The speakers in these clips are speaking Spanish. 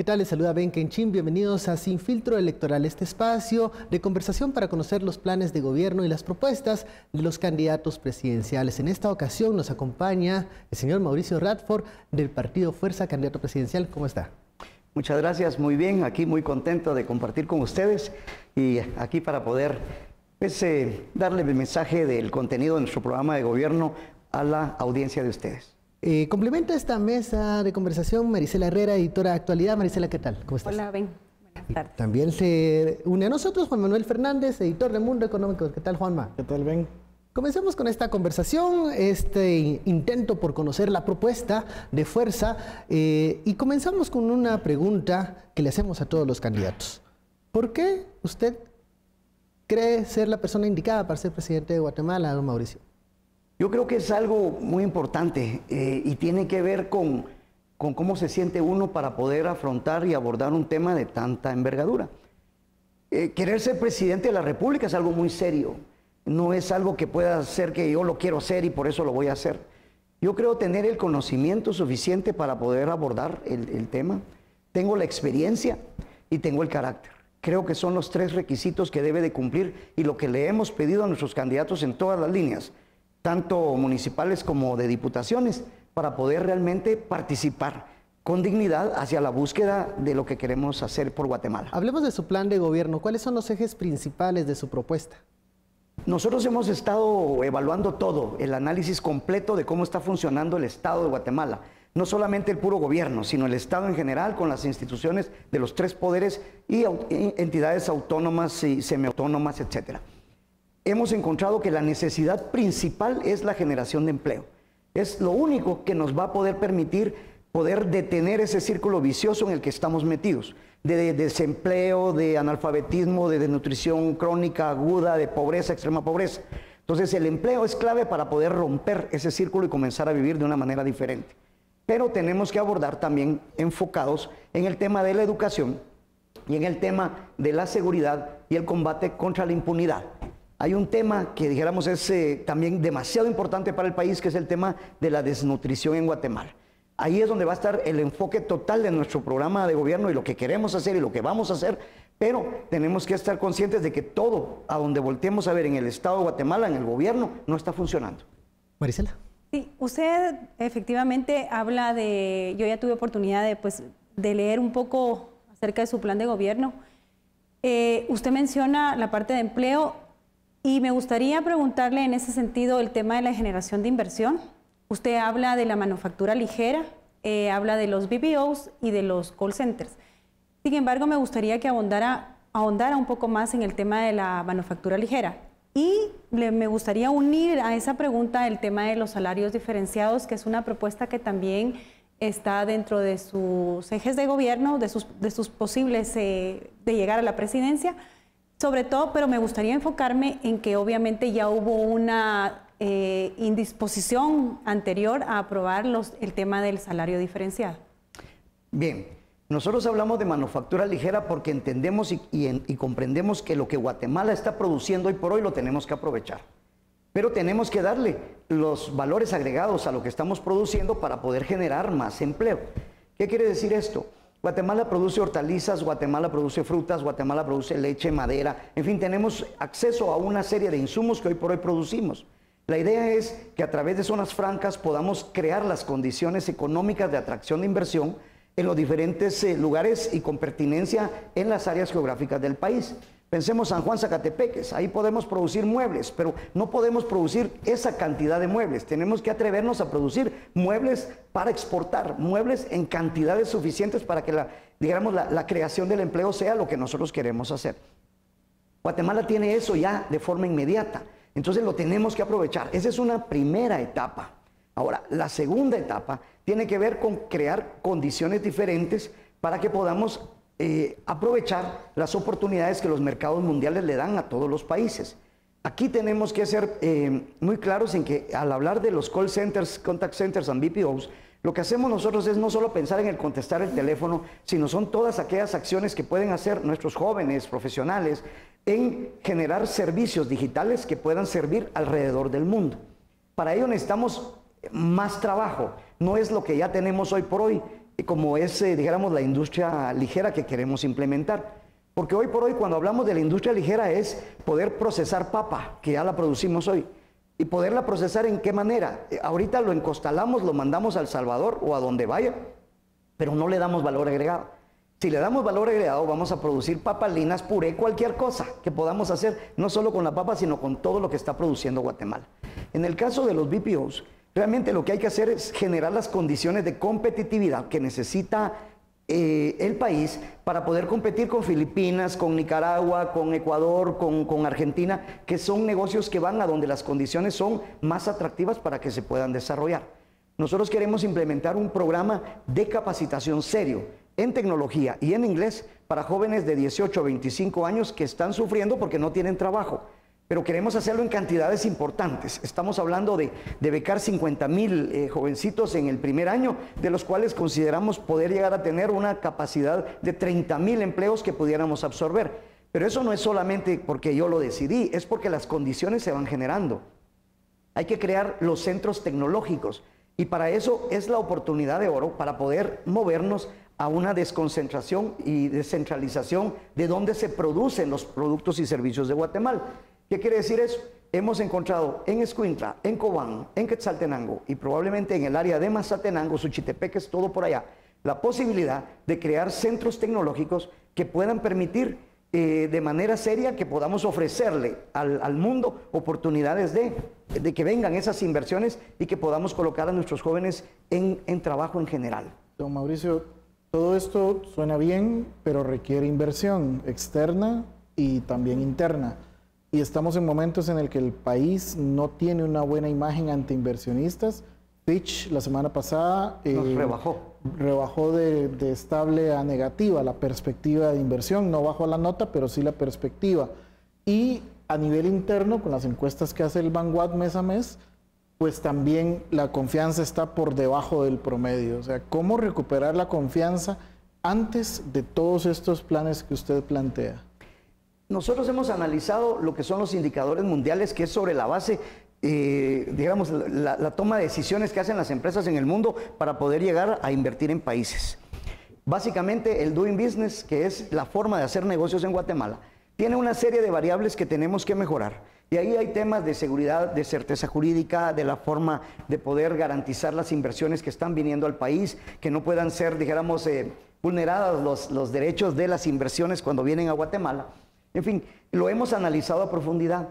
tal? Les saluda Ben Kenchin. Bienvenidos a Sin Filtro Electoral, este espacio de conversación para conocer los planes de gobierno y las propuestas de los candidatos presidenciales. En esta ocasión nos acompaña el señor Mauricio Radford del Partido Fuerza, candidato presidencial. ¿Cómo está? Muchas gracias, muy bien, aquí muy contento de compartir con ustedes y aquí para poder darle el mensaje del contenido de nuestro programa de gobierno a la audiencia de ustedes. Complementa esta mesa de conversación Marisela Herrera, editora de Actualidad. Marisela, ¿qué tal? ¿Cómo estás? Hola, Ben. Buenas tardes. También se une a nosotros Juan Manuel Fernández, editor de Mundo Económico. ¿Qué tal, Juanma? ¿Qué tal, Ben? Comencemos con esta conversación, este intento por conocer la propuesta de Fuerza, y comenzamos con una pregunta que le hacemos a todos los candidatos. ¿Por qué usted cree ser la persona indicada para ser presidente de Guatemala, don Mauricio? Yo creo que es algo muy importante y tiene que ver con cómo se siente uno para poder afrontar y abordar un tema de tanta envergadura. Querer ser presidente de la República es algo muy serio. No es algo que pueda ser que yo lo quiero hacer y por eso lo voy a hacer. Yo creo tener el conocimiento suficiente para poder abordar el tema. Tengo la experiencia y tengo el carácter. Creo que son los tres requisitos que debe de cumplir y lo que le hemos pedido a nuestros candidatos en todas las líneas, tanto municipales como de diputaciones, para poder realmente participar con dignidad hacia la búsqueda de lo que queremos hacer por Guatemala. Hablemos de su plan de gobierno. ¿Cuáles son los ejes principales de su propuesta? Nosotros hemos estado evaluando todo, el análisis completo de cómo está funcionando el Estado de Guatemala. No solamente el puro gobierno, sino el Estado en general, con las instituciones de los tres poderes y entidades autónomas y semiautónomas, etcétera. Hemos encontrado que la necesidad principal es la generación de empleo. Es lo único que nos va a poder permitir poder detener ese círculo vicioso en el que estamos metidos, de desempleo, de analfabetismo, de desnutrición crónica aguda, de pobreza, extrema pobreza. Entonces el empleo es clave para poder romper ese círculo y comenzar a vivir de una manera diferente. Pero tenemos que abordar también enfocados en el tema de la educación y en el tema de la seguridad y el combate contra la impunidad. Hay un tema que dijéramos es también demasiado importante para el país, que es el tema de la desnutrición en Guatemala. Ahí es donde va a estar el enfoque total de nuestro programa de gobierno y lo que queremos hacer y lo que vamos a hacer, pero tenemos que estar conscientes de que todo, a donde volteemos a ver en el Estado de Guatemala, en el gobierno, no está funcionando. Marisela. Sí, usted efectivamente habla de, yo ya tuve oportunidad de leer un poco acerca de su plan de gobierno. Usted menciona la parte de empleo y me gustaría preguntarle en ese sentido el tema de la generación de inversión. Usted habla de la manufactura ligera, habla de los BPOs y de los call centers. Sin embargo, me gustaría que ahondara un poco más en el tema de la manufactura ligera. Y me gustaría unir a esa pregunta el tema de los salarios diferenciados, que es una propuesta que también está dentro de sus ejes de gobierno, de sus posibles de llegar a la presidencia. Sobre todo, pero me gustaría enfocarme en que obviamente ya hubo una indisposición anterior a aprobar el tema del salario diferenciado. Bien, nosotros hablamos de manufactura ligera porque entendemos y comprendemos que lo que Guatemala está produciendo hoy por hoy lo tenemos que aprovechar. Pero tenemos que darle los valores agregados a lo que estamos produciendo para poder generar más empleo. ¿Qué quiere decir esto? Guatemala produce hortalizas, Guatemala produce frutas, Guatemala produce leche, madera, en fin, tenemos acceso a una serie de insumos que hoy por hoy producimos. La idea es que a través de zonas francas podamos crear las condiciones económicas de atracción de inversión en los diferentes lugares y con pertinencia en las áreas geográficas del país. Pensemos San Juan, Zacatepeques, ahí podemos producir muebles, pero no podemos producir esa cantidad de muebles. Tenemos que atrevernos a producir muebles para exportar, muebles en cantidades suficientes para que la creación del empleo sea lo que nosotros queremos hacer. Guatemala tiene eso ya de forma inmediata, entonces lo tenemos que aprovechar. Esa es una primera etapa. Ahora, la segunda etapa tiene que ver con crear condiciones diferentes para que podamos aprovechar las oportunidades que los mercados mundiales le dan a todos los países. Aquí tenemos que ser muy claros en que al hablar de los call centers, contact centers and BPOs, lo que hacemos nosotros es no solo pensar en el contestar el teléfono, sino son todas aquellas acciones que pueden hacer nuestros jóvenes profesionales en generar servicios digitales que puedan servir alrededor del mundo. Para ello necesitamos más trabajo, no es lo que ya tenemos hoy por hoy. como es, dijéramos, la industria ligera que queremos implementar. Porque hoy por hoy, cuando hablamos de la industria ligera, es poder procesar papa, que ya la producimos hoy. ¿Y poderla procesar en qué manera? Ahorita lo encostalamos, lo mandamos a El Salvador o a donde vaya, pero no le damos valor agregado. Si le damos valor agregado, vamos a producir papalinas, puré, cualquier cosa que podamos hacer, no solo con la papa, sino con todo lo que está produciendo Guatemala. En el caso de los BPOs, realmente lo que hay que hacer es generar las condiciones de competitividad que necesita el país para poder competir con Filipinas, con Nicaragua, con Ecuador, con Argentina, que son negocios que van a donde las condiciones son más atractivas para que se puedan desarrollar. Nosotros queremos implementar un programa de capacitación serio en tecnología y en inglés para jóvenes de 18 a 25 años que están sufriendo porque no tienen trabajo. Pero queremos hacerlo en cantidades importantes. Estamos hablando de becar 50,000 jovencitos en el primer año, de los cuales consideramos poder llegar a tener una capacidad de 30,000 empleos que pudiéramos absorber. Pero eso no es solamente porque yo lo decidí, es porque las condiciones se van generando. Hay que crear los centros tecnológicos y para eso es la oportunidad de oro para poder movernos a una desconcentración y descentralización de donde se producen los productos y servicios de Guatemala. ¿Qué quiere decir eso? Hemos encontrado en Escuintla, en Cobán, en Quetzaltenango y probablemente en el área de Mazatenango, Suchitepeques, todo por allá, la posibilidad de crear centros tecnológicos que puedan permitir de manera seria que podamos ofrecerle al mundo oportunidades de que vengan esas inversiones y que podamos colocar a nuestros jóvenes en trabajo en general. Don Mauricio, todo esto suena bien, pero requiere inversión externa y también interna. Y estamos en momentos en el que el país no tiene una buena imagen ante inversionistas. Fitch la semana pasada nos rebajó de estable a negativa la perspectiva de inversión. No bajó la nota, pero sí la perspectiva. Y a nivel interno, con las encuestas que hace el Vanguard mes a mes, pues también la confianza está por debajo del promedio. O sea, ¿cómo recuperar la confianza antes de todos estos planes que usted plantea? Nosotros hemos analizado lo que son los indicadores mundiales, que es sobre la base, digamos, la toma de decisiones que hacen las empresas en el mundo para poder llegar a invertir en países. Básicamente, el doing business, que es la forma de hacer negocios en Guatemala, tiene una serie de variables que tenemos que mejorar. Y ahí hay temas de seguridad, de certeza jurídica, de la forma de poder garantizar las inversiones que están viniendo al país, que no puedan ser, dijéramos, vulnerados los derechos de las inversiones cuando vienen a Guatemala. En fin, lo hemos analizado a profundidad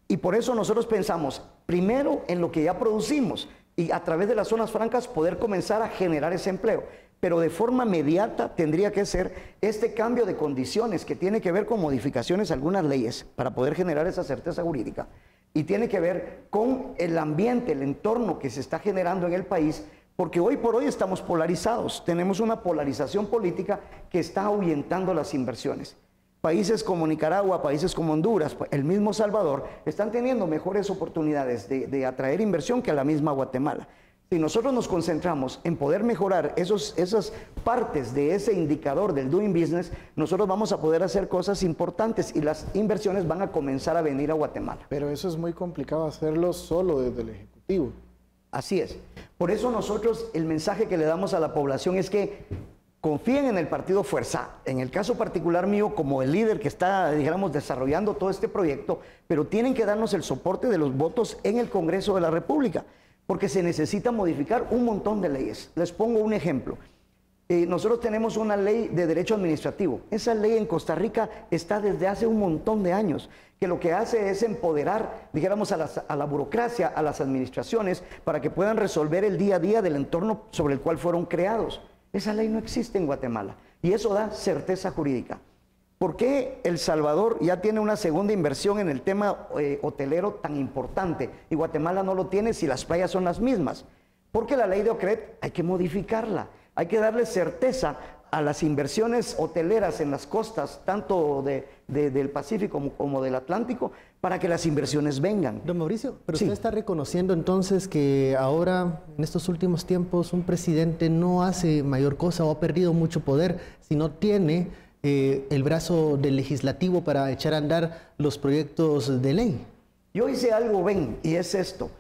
y por eso nosotros pensamos primero en lo que ya producimos y a través de las zonas francas poder comenzar a generar ese empleo. Pero de forma inmediata tendría que ser este cambio de condiciones que tiene que ver con modificaciones a algunas leyes para poder generar esa certeza jurídica y tiene que ver con el ambiente, el entorno que se está generando en el país, porque hoy por hoy estamos polarizados, tenemos una polarización política que está ahuyentando las inversiones. Países como Nicaragua, países como Honduras, el mismo Salvador, están teniendo mejores oportunidades de atraer inversión que a la misma Guatemala. Si nosotros nos concentramos en poder mejorar esas partes de ese indicador del doing business, nosotros vamos a poder hacer cosas importantes y las inversiones van a comenzar a venir a Guatemala. Pero eso es muy complicado hacerlo solo desde el Ejecutivo. Así es. Por eso nosotros el mensaje que le damos a la población es que confíen en el partido Fuerza, en el caso particular mío como el líder que está, digamos, desarrollando todo este proyecto, pero tienen que darnos el soporte de los votos en el Congreso de la República, porque se necesita modificar un montón de leyes. Les pongo un ejemplo. Nosotros tenemos una ley de derecho administrativo. Esa ley en Costa Rica está desde hace un montón de años, que lo que hace es empoderar, dijéramos, a la burocracia, a las administraciones, para que puedan resolver el día a día del entorno sobre el cual fueron creados. Esa ley no existe en Guatemala y eso da certeza jurídica. ¿Por qué El Salvador ya tiene una segunda inversión en el tema hotelero tan importante y Guatemala no lo tiene si las playas son las mismas? Porque la ley de OCRED hay que modificarla, hay que darle certeza a las inversiones hoteleras en las costas, tanto del Pacífico como del Atlántico, para que las inversiones vengan. Don Mauricio, pero sí. Usted está reconociendo entonces que ahora, en estos últimos tiempos, un presidente no hace mayor cosa o ha perdido mucho poder si no tiene el brazo del legislativo para echar a andar los proyectos de ley. Yo hice algo, ven, y es esto.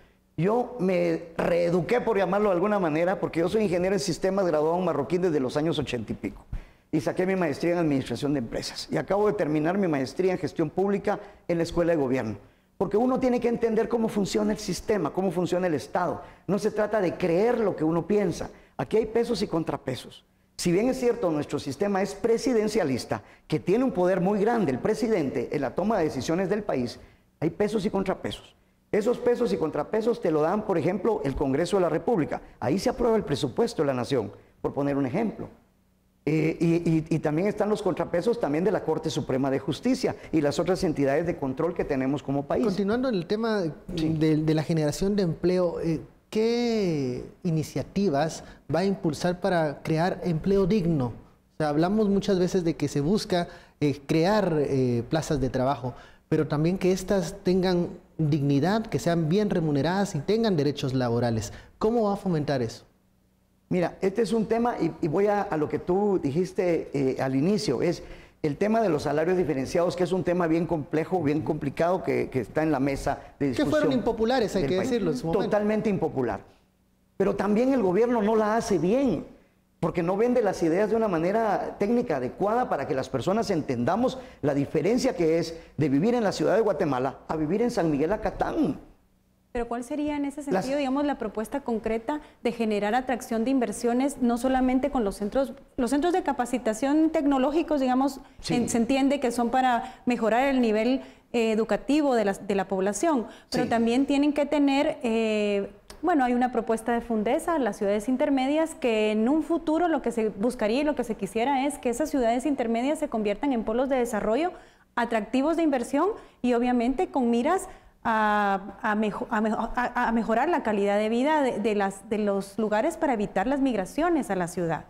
Yo me reeduqué, por llamarlo de alguna manera, porque yo soy ingeniero en sistemas graduado en Marroquín desde los años 80 y pico. Y saqué mi maestría en administración de empresas. Y acabo de terminar mi maestría en gestión pública en la Escuela de Gobierno. Porque uno tiene que entender cómo funciona el sistema, cómo funciona el Estado. No se trata de creer lo que uno piensa. Aquí hay pesos y contrapesos. Si bien es cierto, nuestro sistema es presidencialista, que tiene un poder muy grande, el presidente, en la toma de decisiones del país, hay pesos y contrapesos. Esos pesos y contrapesos te lo dan, por ejemplo, el Congreso de la República. Ahí se aprueba el presupuesto de la nación, por poner un ejemplo. Y también están los contrapesos también de la Corte Suprema de Justicia y las otras entidades de control que tenemos como país. Continuando en el tema de la generación de empleo, ¿qué iniciativas va a impulsar para crear empleo digno? O sea, hablamos muchas veces de que se busca crear plazas de trabajo, pero también que éstas tengan dignidad, que sean bien remuneradas y tengan derechos laborales. ¿Cómo va a fomentar eso? Mira, este es un tema, y voy a lo que tú dijiste al inicio, es el tema de los salarios diferenciados, que es un tema bien complejo, bien complicado, que está en la mesa de discusión. Que fueron impopulares, hay que decirlo en su momento. Totalmente impopular. Pero también el gobierno no la hace bien, porque no vende las ideas de una manera técnica adecuada para que las personas entendamos la diferencia que es de vivir en la ciudad de Guatemala a vivir en San Miguel Acatán. Pero ¿cuál sería en ese sentido, digamos, la propuesta concreta de generar atracción de inversiones, no solamente con los centros de capacitación tecnológicos, digamos, sí, se entiende que son para mejorar el nivel educativo de la población, pero sí, también tienen que tener, bueno, hay una propuesta de Fundesa, las ciudades intermedias, que en un futuro lo que se buscaría y lo que se quisiera es que esas ciudades intermedias se conviertan en polos de desarrollo atractivos de inversión y obviamente con miras a mejorar la calidad de vida de los lugares para evitar las migraciones a la ciudad.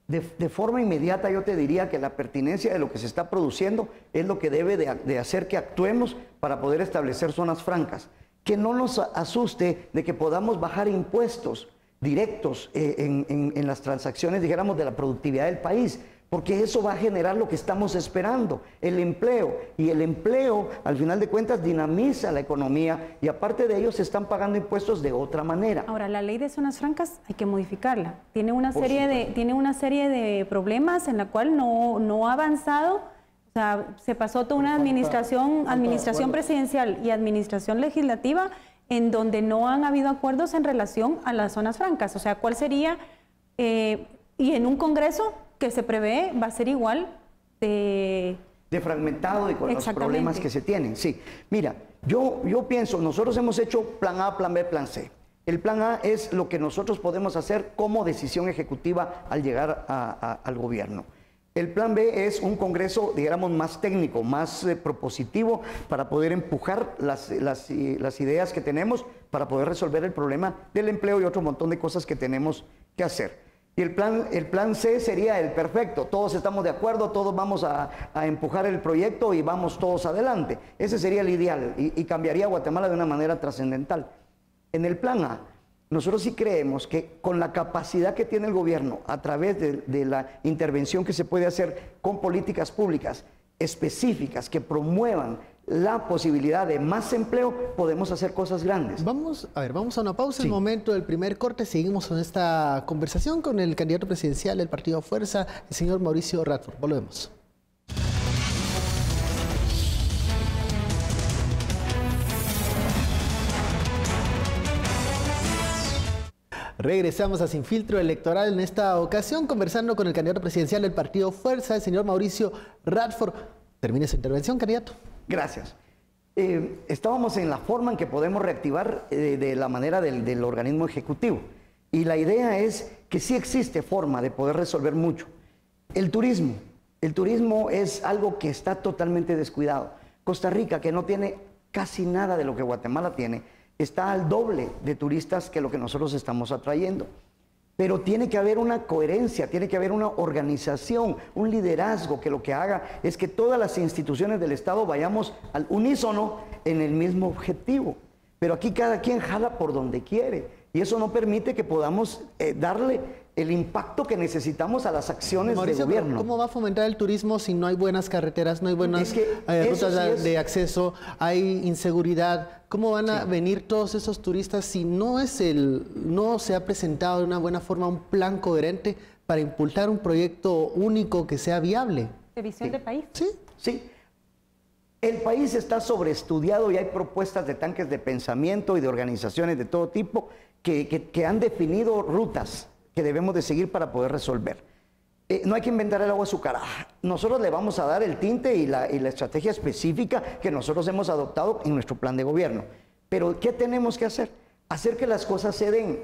De forma inmediata yo te diría que la pertinencia de lo que se está produciendo es lo que debe de hacer que actuemos para poder establecer zonas francas. Que no nos asuste de que podamos bajar impuestos directos en las transacciones, dijéramos, de la productividad del país, porque eso va a generar lo que estamos esperando, el empleo. Y el empleo, al final de cuentas, dinamiza la economía y aparte de ello se están pagando impuestos de otra manera. Ahora, la ley de zonas francas hay que modificarla. Tiene una serie de problemas en la cual no ha avanzado. O sea, se pasó toda una administración presidencial y administración legislativa en donde no han habido acuerdos en relación a las zonas francas. O sea, ¿cuál sería? Y en un Congreso que se prevé va a ser igual de fragmentado y con los problemas que se tienen. Sí, mira, yo pienso, nosotros hemos hecho plan A, plan B, plan C. El plan A es lo que nosotros podemos hacer como decisión ejecutiva al llegar al gobierno. El plan B es un congreso, digamos, más técnico, más propositivo para poder empujar las ideas que tenemos para poder resolver el problema del empleo y otro montón de cosas que tenemos que hacer. Y el plan C sería el perfecto. Todos estamos de acuerdo, todos vamos a empujar el proyecto y vamos todos adelante. Ese sería el ideal y cambiaría a Guatemala de una manera trascendental. En el plan A, nosotros sí creemos que con la capacidad que tiene el gobierno a través de la intervención que se puede hacer con políticas públicas específicas que promuevan la posibilidad de más empleo, podemos hacer cosas grandes. Vamos a una pausa, sí. El momento del primer corte. Seguimos con esta conversación con el candidato presidencial del partido Fuerza, el señor Mauricio Radford. Volvemos. Regresamos a Sin Filtro Electoral en esta ocasión, conversando con el candidato presidencial del partido Fuerza, el señor Mauricio Radford. Termine su intervención, candidato. Gracias. Estábamos en la forma en que podemos reactivar de la manera del organismo ejecutivo. Y la idea es que sí existe forma de poder resolver mucho. El turismo es algo que está totalmente descuidado. Costa Rica, que no tiene casi nada de lo que Guatemala tiene, está al doble de turistas que lo que nosotros estamos atrayendo. Pero tiene que haber una coherencia, tiene que haber una organización, un liderazgo que lo que haga es que todas las instituciones del Estado vayamos al unísono en el mismo objetivo. Pero aquí cada quien jala por donde quiere y eso no permite que podamos darle el impacto que necesitamos a las acciones Mauricio, de gobierno. ¿cómo va a fomentar el turismo si no hay buenas carreteras, no hay buenas rutas de acceso, hay inseguridad? ¿Cómo van a venir todos esos turistas si no se ha presentado de una buena forma un plan coherente para impulsar un proyecto único que sea viable? ¿De visión de país? Sí. Sí. El país está sobreestudiado y hay propuestas de tanques de pensamiento y de organizaciones de todo tipo que han definido rutas que debemos de seguir para poder resolver. No hay que inventar el agua azucarada. Nosotros le vamos a dar el tinte y la estrategia específica que nosotros hemos adoptado en nuestro plan de gobierno. Pero ¿qué tenemos que hacer? Hacer que las cosas se den.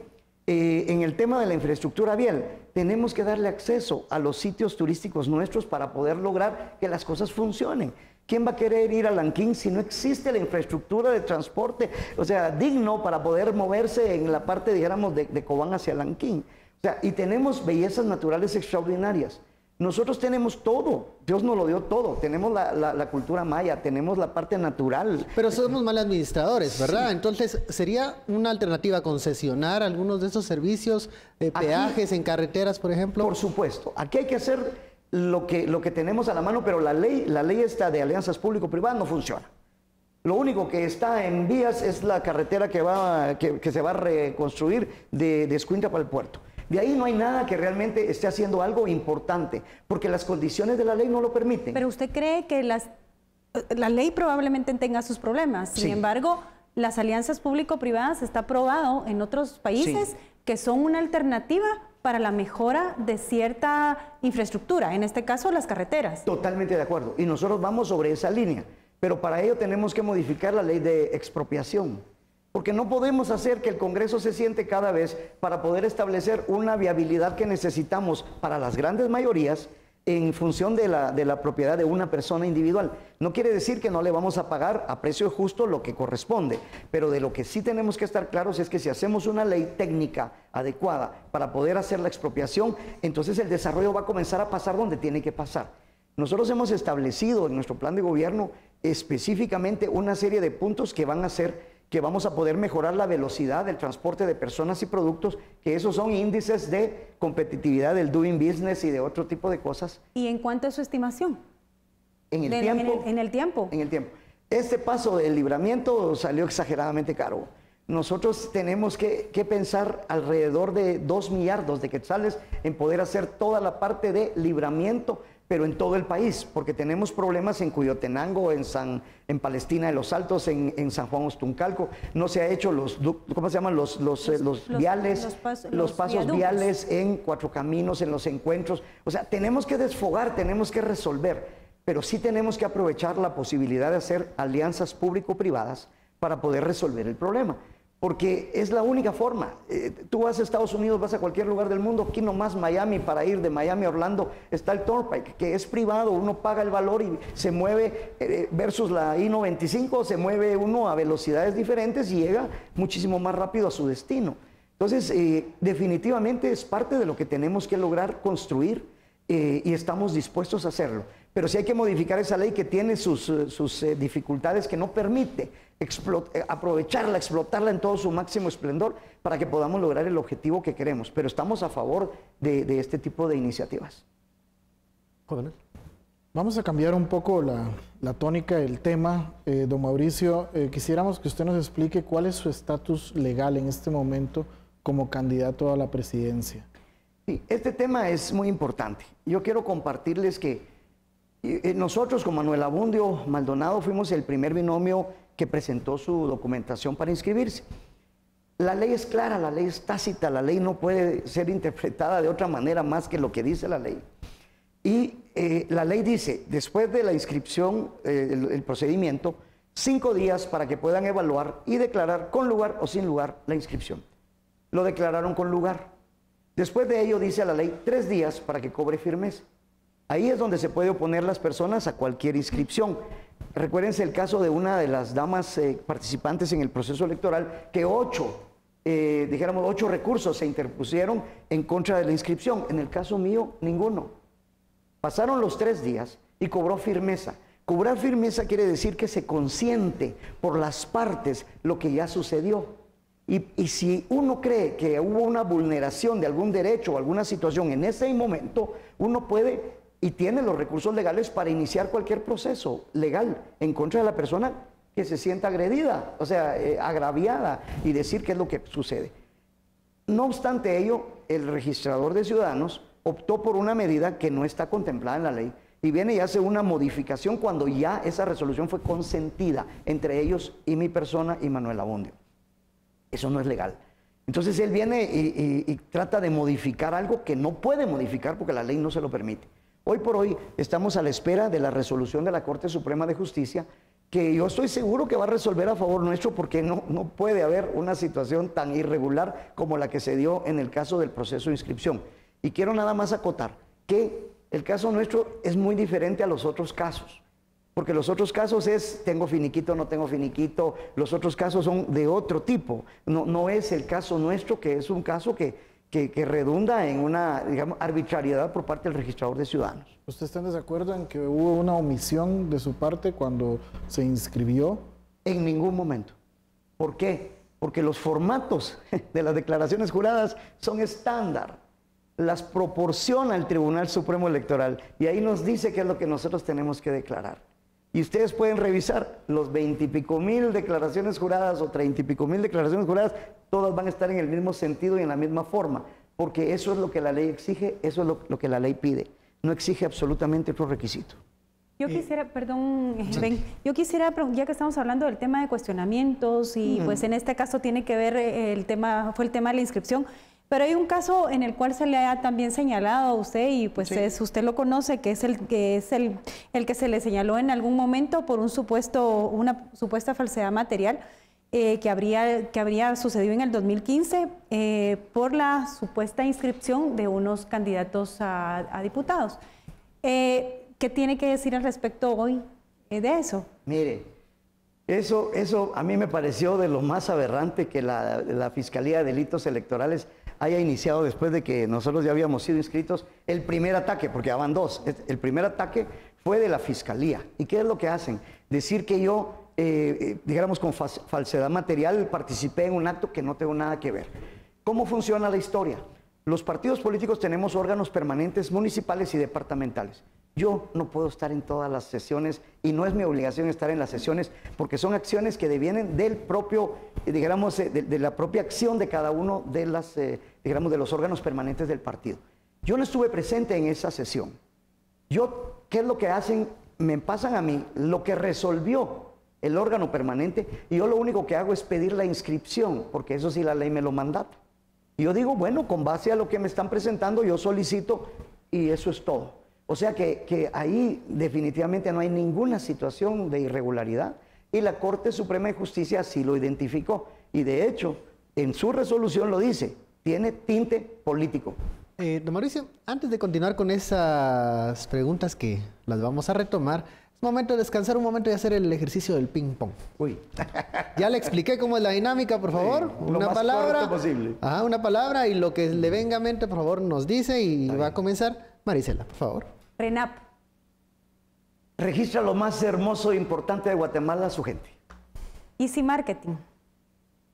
En el tema de la infraestructura vial, tenemos que darle acceso a los sitios turísticos nuestros para poder lograr que las cosas funcionen. ¿Quién va a querer ir a Lanquín si no existe la infraestructura de transporte, o sea, digno para poder moverse en la parte, dijéramos, de Cobán hacia Lanquín? O sea, y tenemos bellezas naturales extraordinarias. Nosotros tenemos todo, Dios nos lo dio todo. Tenemos la cultura maya, tenemos la parte natural. Pero somos mal administradores, ¿verdad? Sí. Entonces, ¿sería una alternativa concesionar algunos de esos servicios, peajes en carreteras, por ejemplo? Por supuesto, aquí hay que hacer lo que tenemos a la mano, pero la ley esta de alianzas público-privadas no funciona. Lo único que está en vías es la carretera que se va a reconstruir de Escuintla para el puerto. De ahí no hay nada que realmente esté haciendo algo importante, porque las condiciones de la ley no lo permiten. Pero usted cree que la ley probablemente tenga sus problemas. Sin embargo, las alianzas público-privadas está probado en otros países que son una alternativa para la mejora de cierta infraestructura, en este caso las carreteras. Totalmente de acuerdo. Y nosotros vamos sobre esa línea. Pero para ello tenemos que modificar la ley de expropiación. Porque no podemos hacer que el Congreso se siente cada vez para poder establecer una viabilidad que necesitamos para las grandes mayorías en función de la propiedad de una persona individual. No quiere decir que no le vamos a pagar a precio justo lo que corresponde, pero de lo que sí tenemos que estar claros es que si hacemos una ley técnica adecuada para poder hacer la expropiación, entonces el desarrollo va a comenzar a pasar donde tiene que pasar. Nosotros hemos establecido en nuestro plan de gobierno específicamente una serie de puntos que van a hacer que vamos a poder mejorar la velocidad del transporte de personas y productos, que esos son índices de competitividad del doing business y de otro tipo de cosas. ¿Y en cuánto es su estimación? En el tiempo. En el tiempo. En el tiempo. Este paso del libramiento salió exageradamente caro. Nosotros tenemos que pensar alrededor de 2 millardos de quetzales en poder hacer toda la parte de libramiento, pero en todo el país, porque tenemos problemas en Cuyotenango, en Palestina de los Altos, en San Juan Ostuncalco. No se ha hecho los viales, los pasos viales en Cuatro Caminos, en los encuentros. O sea, tenemos que desfogar, tenemos que resolver, pero sí tenemos que aprovechar la posibilidad de hacer alianzas público-privadas para poder resolver el problema. Porque es la única forma. Tú vas a Estados Unidos, vas a cualquier lugar del mundo, aquí nomás Miami, para ir de Miami a Orlando, está el Turnpike, que es privado, uno paga el valor y se mueve, versus la I-95, se mueve uno a velocidades diferentes y llega muchísimo más rápido a su destino. Entonces, definitivamente es parte de lo que tenemos que lograr construir y estamos dispuestos a hacerlo. Pero sí hay que modificar esa ley que tiene sus dificultades, que no permite aprovecharla, explotarla en todo su máximo esplendor para que podamos lograr el objetivo que queremos. Pero estamos a favor de este tipo de iniciativas. Joven. Vamos a cambiar un poco la tónica del tema. Don Mauricio, quisiéramos que usted nos explique cuál es su estatus legal en este momento como candidato a la presidencia. Sí, este tema es muy importante. Yo quiero compartirles que nosotros con Manuel Abundio Maldonado fuimos el primer binomio que presentó su documentación para inscribirse. La ley es clara, la ley es tácita, la ley no puede ser interpretada de otra manera más que lo que dice la ley. Y la ley dice, después de la inscripción, el procedimiento, 5 días para que puedan evaluar y declarar con lugar o sin lugar la inscripción. Lo declararon con lugar. Después de ello, dice la ley, 3 días para que cobre firmeza. Ahí es donde se puede oponer las personas a cualquier inscripción. Recuérdense el caso de una de las damas participantes en el proceso electoral, que 8 recursos se interpusieron en contra de la inscripción. En el caso mío, ninguno. Pasaron los 3 días y cobró firmeza. Cobrar firmeza quiere decir que se consiente por las partes lo que ya sucedió. Y si uno cree que hubo una vulneración de algún derecho o alguna situación en ese momento, uno puede y tiene los recursos legales para iniciar cualquier proceso legal en contra de la persona que se sienta agredida, o sea, agraviada, y decir qué es lo que sucede. No obstante ello, el registrador de ciudadanos optó por una medida que no está contemplada en la ley y viene y hace una modificación cuando ya esa resolución fue consentida entre ellos y mi persona y Manuel Abundio. Eso no es legal. Entonces él viene y trata de modificar algo que no puede modificar porque la ley no se lo permite. Hoy por hoy estamos a la espera de la resolución de la Corte Suprema de Justicia, que yo estoy seguro que va a resolver a favor nuestro, porque no puede haber una situación tan irregular como la que se dio en el caso del proceso de inscripción. Y quiero nada más acotar que el caso nuestro es muy diferente a los otros casos. Porque los otros casos es, tengo finiquito, no tengo finiquito, los otros casos son de otro tipo. No es el caso nuestro, que es un caso que redunda en una, digamos, arbitrariedad por parte del registrador de ciudadanos. ¿Usted está en desacuerdo en que hubo una omisión de su parte cuando se inscribió? En ningún momento. ¿Por qué? Porque los formatos de las declaraciones juradas son estándar. Las proporciona el Tribunal Supremo Electoral y ahí nos dice qué es lo que nosotros tenemos que declarar. Y ustedes pueden revisar los 20 y pico mil declaraciones juradas o 30 y pico mil declaraciones juradas, todas van a estar en el mismo sentido y en la misma forma, porque eso es lo que la ley exige, eso es lo que la ley pide. No exige absolutamente otro requisito. Yo quisiera, perdón, Ben, yo quisiera, ya que estamos hablando del tema de cuestionamientos y pues en este caso tiene que ver fue el tema de la inscripción. Pero hay un caso en el cual se le ha también señalado a usted y pues sí, usted lo conoce, que es el que se le señaló en algún momento por una supuesta falsedad material que habría sucedido en el 2015 por la supuesta inscripción de unos candidatos a diputados. ¿Qué tiene que decir al respecto hoy de eso? Mire, eso a mí me pareció de lo más aberrante que la Fiscalía de Delitos Electorales haya iniciado después de que nosotros ya habíamos sido inscritos el primer ataque, porque ya van dos. El primer ataque fue de la Fiscalía. ¿Y qué es lo que hacen? Decir que yo, digamos, con falsedad material participé en un acto que no tengo nada que ver. ¿Cómo funciona la historia? Los partidos políticos tenemos órganos permanentes municipales y departamentales. Yo no puedo estar en todas las sesiones y no es mi obligación estar en las sesiones porque son acciones que devienen del propio, digamos, de la propia acción de cada uno de las, digamos, de los órganos permanentes del partido. Yo no estuve presente en esa sesión. ¿Qué es lo que hacen? Me pasan a mí lo que resolvió el órgano permanente y yo lo único que hago es pedir la inscripción, porque eso sí la ley me lo mandata. Y yo digo, bueno, con base a lo que me están presentando, yo solicito y eso es todo. O sea que ahí definitivamente no hay ninguna situación de irregularidad y la Corte Suprema de Justicia así lo identificó y de hecho en su resolución lo dice, tiene tinte político. Don Mauricio, antes de continuar con esas preguntas que las vamos a retomar, es momento de descansar un momento y hacer el ejercicio del ping pong. Uy. Ya le expliqué cómo es la dinámica, por favor. Sí, una palabra posible. Ajá, una palabra y lo que le venga a mente, por favor, nos dice y va a comenzar Marisela, por favor. RENAP. Registra lo más hermoso e importante de Guatemala a su gente. Easy Marketing.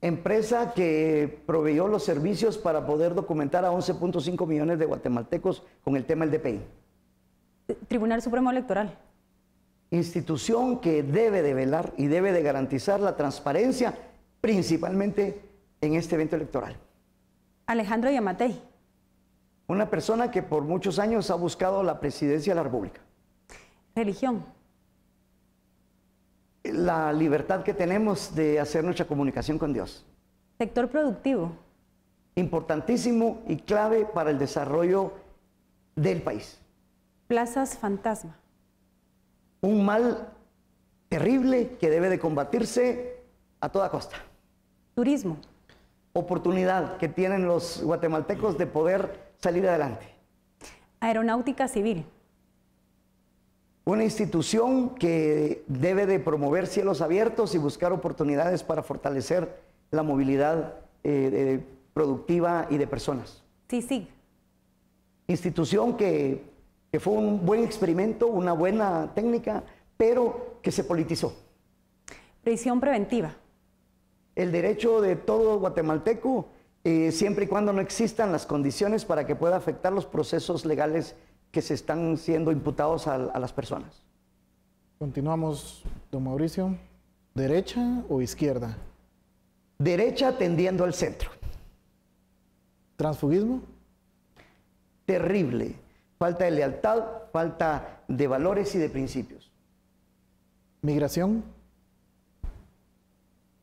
Empresa que proveyó los servicios para poder documentar a 11.5 millones de guatemaltecos con el tema del DPI. Tribunal Supremo Electoral. Institución que debe de velar y debe de garantizar la transparencia, principalmente en este evento electoral. Alejandro Yamatei. Una persona que por muchos años ha buscado la presidencia de la República. Religión. La libertad que tenemos de hacer nuestra comunicación con Dios. Sector productivo. Importantísimo y clave para el desarrollo del país. Plazas fantasma. Un mal terrible que debe de combatirse a toda costa. Turismo. Oportunidad que tienen los guatemaltecos de poder salir adelante. Aeronáutica Civil. Una institución que debe de promover cielos abiertos y buscar oportunidades para fortalecer la movilidad productiva y de personas. CICIG. Institución que fue un buen experimento, una buena técnica, pero que se politizó. Prisión preventiva. el derecho de todo guatemalteco, siempre y cuando no existan las condiciones para que pueda afectar los procesos legales que se están siendo imputados a las personas. Continuamos, don Mauricio. ¿Derecha o izquierda? Derecha tendiendo al centro. ¿Transfugismo? Terrible. Falta de lealtad, falta de valores y de principios. ¿Migración?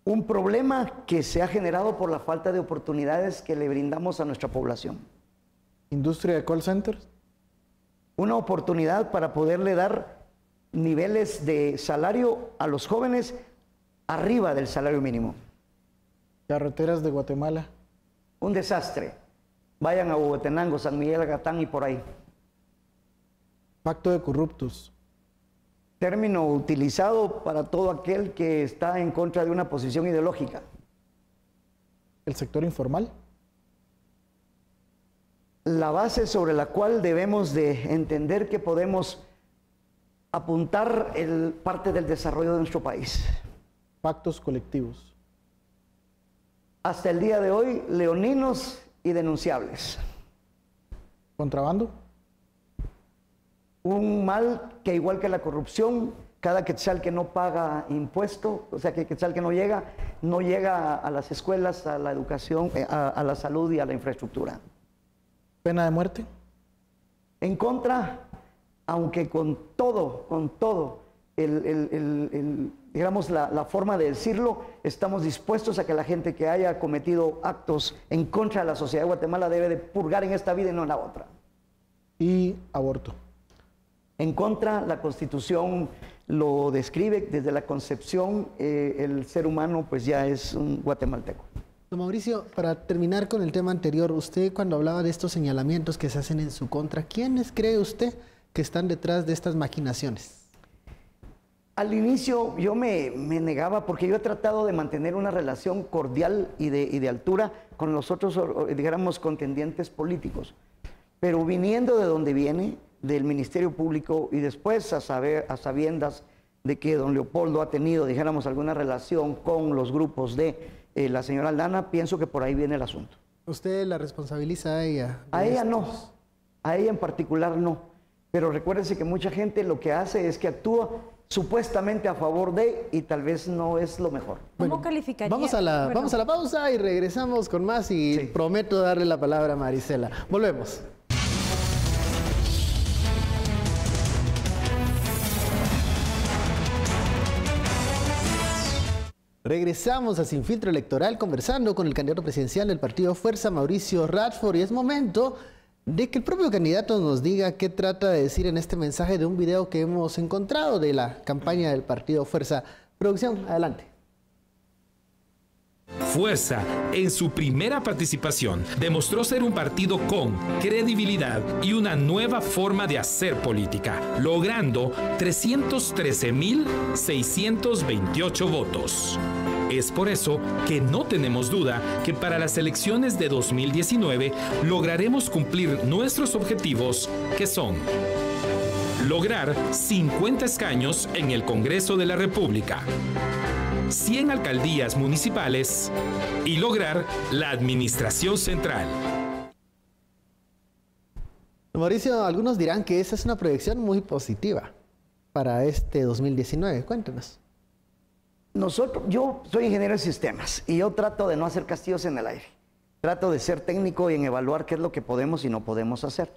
Un problema que se ha generado por la falta de oportunidades que le brindamos a nuestra población. ¿Industria de call centers? Una oportunidad para poderle dar niveles de salario a los jóvenes arriba del salario mínimo. ¿Carreteras de Guatemala? Un desastre. Vayan a Huehuetenango, San Miguel Agatán y por ahí. ¿Pacto de corruptos? Término utilizado para todo aquel que está en contra de una posición ideológica. ¿El sector informal? La base sobre la cual debemos de entender que podemos apuntar parte del desarrollo de nuestro país. ¿Pactos colectivos? Hasta el día de hoy, leoninos y denunciables. ¿Contrabando? Un mal que, igual que la corrupción, cada quetzal que no paga impuesto, o sea, que quetzal que no llega a las escuelas, a la educación, a la salud y a la infraestructura. ¿Pena de muerte? En contra, aunque con todo, digamos, la forma de decirlo, estamos dispuestos a que la gente que haya cometido actos en contra de la sociedad de Guatemala debe de purgar en esta vida y no en la otra. ¿Y aborto? En contra, la Constitución lo describe desde la concepción, el ser humano pues ya es un guatemalteco. Don Mauricio, para terminar con el tema anterior, usted cuando hablaba de estos señalamientos que se hacen en su contra, ¿quiénes cree usted que están detrás de estas maquinaciones? Al inicio yo me negaba porque yo he tratado de mantener una relación cordial y de altura con los otros, digamos, contendientes políticos. Pero viniendo de donde viene, del Ministerio Público, y después a sabiendas de que don Leopoldo ha tenido, dijéramos, alguna relación con los grupos de la señora Aldana, pienso que por ahí viene el asunto. ¿Usted la responsabiliza a ella? A ella no, a ella en particular no. Pero recuérdense que mucha gente lo que hace es que actúa supuestamente a favor de, y tal vez no es lo mejor. ¿Cómo calificaría? Vamos a la pausa y regresamos con más y Sí. prometo darle la palabra a Marisela. Volvemos. Regresamos a Sin Filtro Electoral conversando con el candidato presidencial del partido Fuerza, Mauricio Radford, y es momento de que el propio candidato nos diga qué trata de decir en este mensaje de un video que hemos encontrado de la campaña del partido Fuerza. Producción, adelante. Fuerza, en su primera participación, demostró ser un partido con credibilidad y una nueva forma de hacer política, logrando 313.628 votos. Es por eso que no tenemos duda que para las elecciones de 2019 lograremos cumplir nuestros objetivos, que son: lograr 50 escaños en el Congreso de la República, 100 alcaldías municipales y lograr la administración central. Mauricio, algunos dirán que esa es una proyección muy para este 2019. Cuéntanos. Yo soy ingeniero de sistemas y yo trato de no hacer castillos en el aire. Trato de ser técnico y en evaluar qué es lo que podemos y no podemos hacer.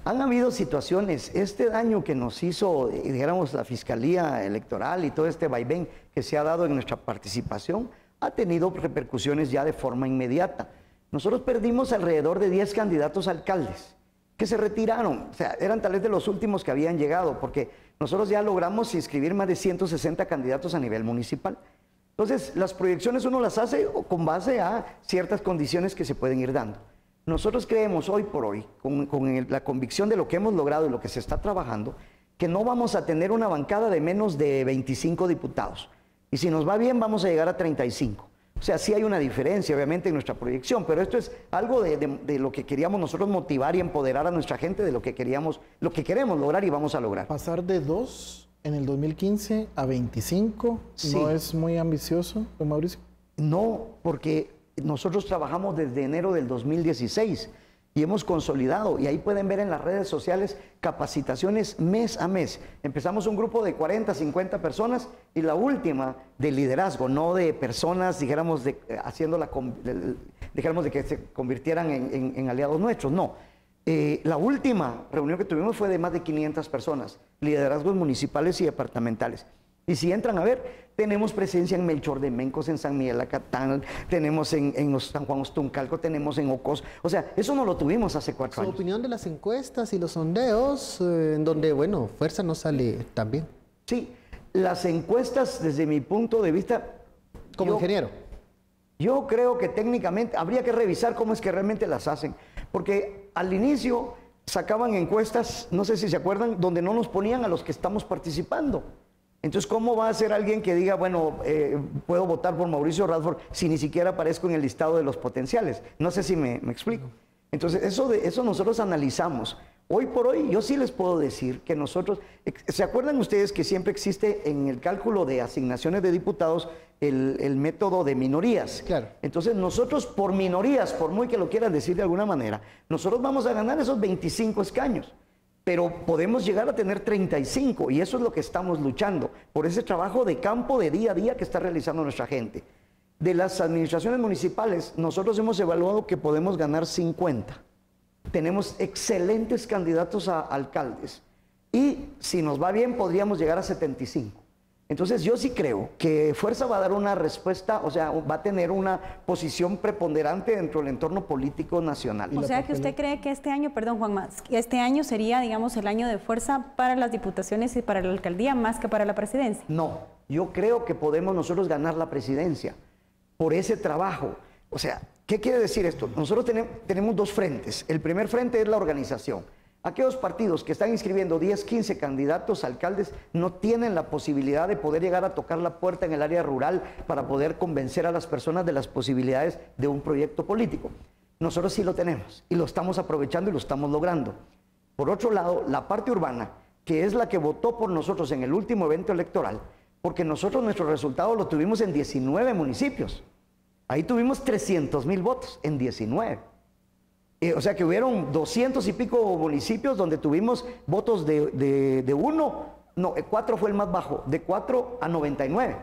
Han habido situaciones, este daño que nos hizo, digamos, la Fiscalía Electoral y todo este vaivén que se ha dado en nuestra participación, ha tenido repercusiones ya de forma inmediata. Nosotros perdimos alrededor de 10 candidatos a alcaldes que se retiraron, o sea, eran tal vez de los últimos que habían llegado, porque nosotros ya logramos inscribir más de 160 candidatos a nivel municipal. Entonces, las proyecciones uno las hace con base a ciertas condiciones que se pueden ir dando. Nosotros creemos hoy por hoy, con la convicción de lo que hemos logrado y lo que se está trabajando, que no vamos a tener una bancada de menos de 25 diputados. Y si nos va bien, vamos a llegar a 35. O sea, sí hay una diferencia, obviamente, en nuestra proyección, pero esto es algo de lo que queríamos nosotros motivar y empoderar a nuestra gente, de lo que queremos lograr y vamos a lograr. Pasar de 2 en el 2015 a 25, Sí. ¿no es muy ambicioso, don Mauricio? No, porque nosotros trabajamos desde enero del 2016 y hemos consolidado, y ahí pueden ver en las redes sociales capacitaciones mes a mes. Empezamos un grupo de 40, 50 personas y la última de liderazgo, no de personas, dijéramos, dijéramos de que se convirtieran en aliados nuestros, no. La última reunión que tuvimos fue de más de 500 personas, liderazgos municipales y departamentales. Y si entran a ver, tenemos presencia en Melchor de Mencos, en San Miguel Acatán, tenemos en San Juan Ostuncalco, tenemos en Ocos. O sea, eso no lo tuvimos hace 4 años. Su opinión de las encuestas y los sondeos, en donde, bueno, Fuerza no sale tan bien. Sí, las encuestas, desde mi punto de vista... Como ingeniero. Yo creo que técnicamente habría que revisar cómo es que realmente las hacen. Porque al inicio sacaban encuestas, no sé si se acuerdan, donde no nos ponían a los que estamos participando. Entonces, ¿cómo va a ser alguien que diga, bueno, puedo votar por Mauricio Radford si ni siquiera aparezco en el listado de los potenciales? No sé si me explico. Entonces, eso nosotros analizamos. Hoy por hoy, yo sí les puedo decir que nosotros, ¿se acuerdan ustedes que siempre existe en el cálculo de asignaciones de diputados el método de minorías? Claro. Entonces, nosotros por minorías, por muy que lo quieran decir de alguna manera, nosotros vamos a ganar esos 25 escaños. Pero podemos llegar a tener 35 y eso es lo que estamos luchando, por ese trabajo de campo de día a día que está realizando nuestra gente. De las administraciones municipales, nosotros hemos evaluado que podemos ganar 50. Tenemos excelentes candidatos a alcaldes y si nos va bien podríamos llegar a 75. Entonces yo sí creo que Fuerza va a dar una respuesta, o sea, va a tener una posición preponderante dentro del entorno político nacional. O sea que usted cree que este año, perdón Juanma, este año sería, digamos, el año de fuerza para las diputaciones y para la alcaldía más que para la presidencia. No, yo creo que podemos nosotros ganar la presidencia por ese trabajo. O sea, ¿qué quiere decir esto? Nosotros tenemos 2 frentes. El primer frente es la organización. Aquellos partidos que están inscribiendo 10, 15 candidatos a alcaldes no tienen la posibilidad de poder llegar a tocar la puerta en el área rural para poder convencer a las personas de las posibilidades de un proyecto político. Nosotros sí lo tenemos y lo estamos aprovechando y lo estamos logrando. Por otro lado, la parte urbana, que es la que votó por nosotros en el último evento electoral, porque nosotros nuestro resultado lo tuvimos en 19 municipios. Ahí tuvimos 300,000 votos en 19. O sea que hubieron 200 y pico municipios donde tuvimos votos de 4 fue el más bajo, de 4 a 99.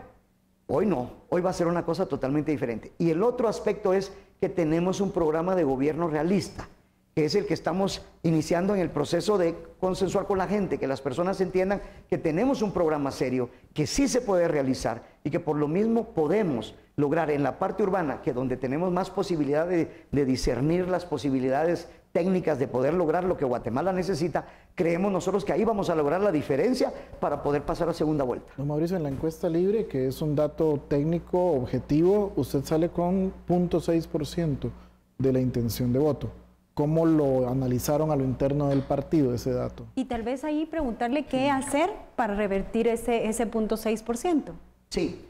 Hoy no, hoy va a ser una cosa totalmente diferente. Y el otro aspecto es que tenemos un programa de gobierno realista, que es el que estamos iniciando en el proceso de consensuar con la gente, que las personas entiendan que tenemos un programa serio, que sí se puede realizar y que por lo mismo podemos lograr en la parte urbana, que donde tenemos más posibilidad de discernir las posibilidades técnicas de poder lograr lo que Guatemala necesita, creemos nosotros que ahí vamos a lograr la diferencia para poder pasar a segunda vuelta. Don Mauricio, en la encuesta libre, que es un dato técnico objetivo, usted sale con 0.6% de la intención de voto. ¿Cómo lo analizaron a lo interno del partido ese dato? Y tal vez ahí preguntarle qué hacer para revertir ese 0.6%. Sí,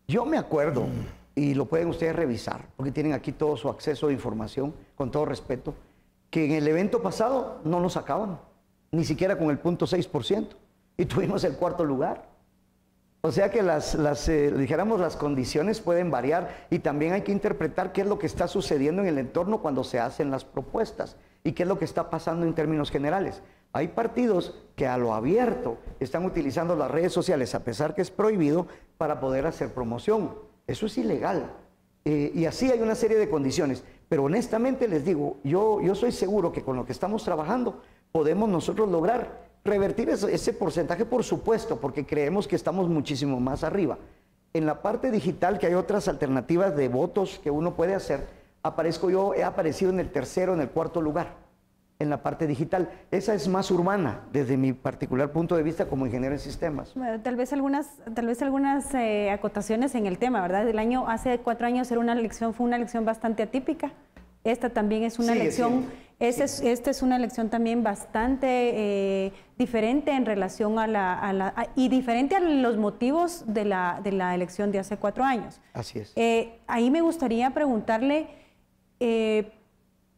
yo me acuerdo, y lo pueden ustedes revisar, porque tienen aquí todo su acceso de información, con todo respeto, que en el evento pasado no nos sacaban, ni siquiera con el 0.6%, y tuvimos el 4º lugar. O sea que dijéramos, las condiciones pueden variar y también hay que interpretar qué es lo que está sucediendo en el entorno cuando se hacen las propuestas y qué es lo que está pasando en términos generales. Hay partidos que a lo abierto están utilizando las redes sociales, a pesar que es prohibido, para poder hacer promoción. Eso es ilegal. Y así hay una serie de condiciones. Pero honestamente les digo, yo soy seguro que con lo que estamos trabajando podemos nosotros lograr revertir ese porcentaje, por supuesto, porque creemos que estamos muchísimo más arriba. En la parte digital, que hay otras alternativas de votos que uno puede hacer, he aparecido en el 3º, en el 4º lugar. En la parte digital, esa es más urbana, desde mi particular punto de vista como ingeniero en sistemas. Bueno, tal vez algunas acotaciones en el tema, ¿verdad? Hace 4 años fue una elección bastante atípica. Esta también es una elección, esta es una elección también bastante diferente en relación y diferente a los motivos de la elección de hace 4 años. Así es. Ahí me gustaría preguntarle,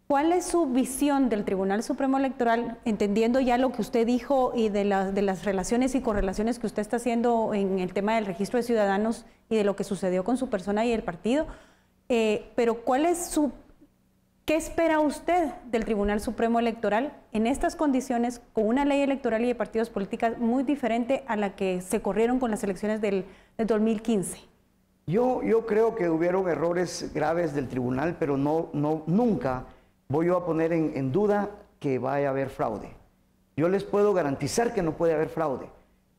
¿Cuál es su visión del Tribunal Supremo Electoral, entendiendo ya lo que usted dijo y de las relaciones y correlaciones que usted está haciendo en el tema del registro de ciudadanos y de lo que sucedió con su persona y el partido? Pero ¿qué espera usted del Tribunal Supremo Electoral en estas condiciones, con una ley electoral y de partidos políticos muy diferente a la que se corrieron con las elecciones del 2015? Yo creo que hubieron errores graves del tribunal, pero nunca voy yo a poner en duda que vaya a haber fraude. Yo les puedo garantizar que no puede haber fraude,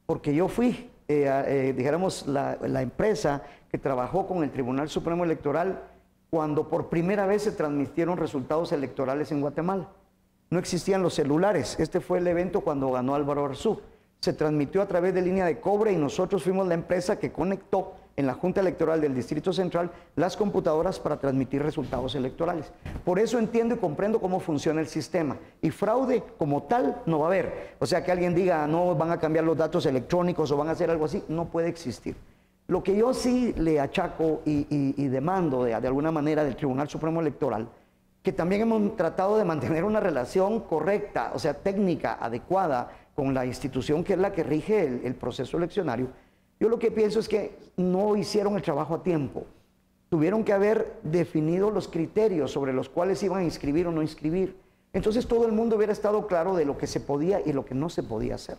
porque yo fui, dijéramos, la empresa que trabajó con el Tribunal Supremo Electoral cuando por primera vez se transmitieron resultados electorales en Guatemala. No existían los celulares. Este fue el evento cuando ganó Álvaro Arzú. Se transmitió a través de línea de cobre y nosotros fuimos la empresa que conectó en la Junta Electoral del Distrito Central las computadoras para transmitir resultados electorales. Por eso entiendo y comprendo cómo funciona el sistema. Y fraude como tal no va a haber. O sea, que alguien diga, no, van a cambiar los datos electrónicos o van a hacer algo así, no puede existir. Lo que yo sí le achaco y demando de alguna manera del Tribunal Supremo Electoral, que también hemos tratado de mantener una relación correcta, o sea, técnica, adecuada, con la institución que es la que rige el proceso eleccionario. Yo lo que pienso es que no hicieron el trabajo a tiempo. Tuvieron que haber definido los criterios sobre los cuales iban a inscribir o no inscribir. Entonces todo el mundo hubiera estado claro de lo que se podía y lo que no se podía hacer.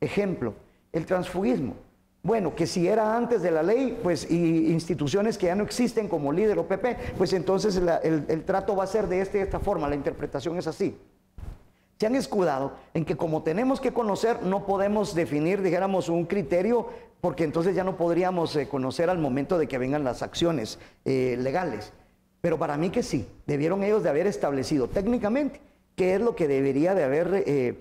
Ejemplo, el transfugismo. Bueno, que si era antes de la ley, pues, y instituciones que ya no existen como Líder o PP, pues entonces el trato va a ser de esta forma, la interpretación es así. Se han escudado en que como tenemos que conocer, no podemos definir, dijéramos, un criterio, porque entonces ya no podríamos conocer al momento de que vengan las acciones legales. Pero para mí que sí, debieron ellos de haber establecido técnicamente qué es lo que debería de haber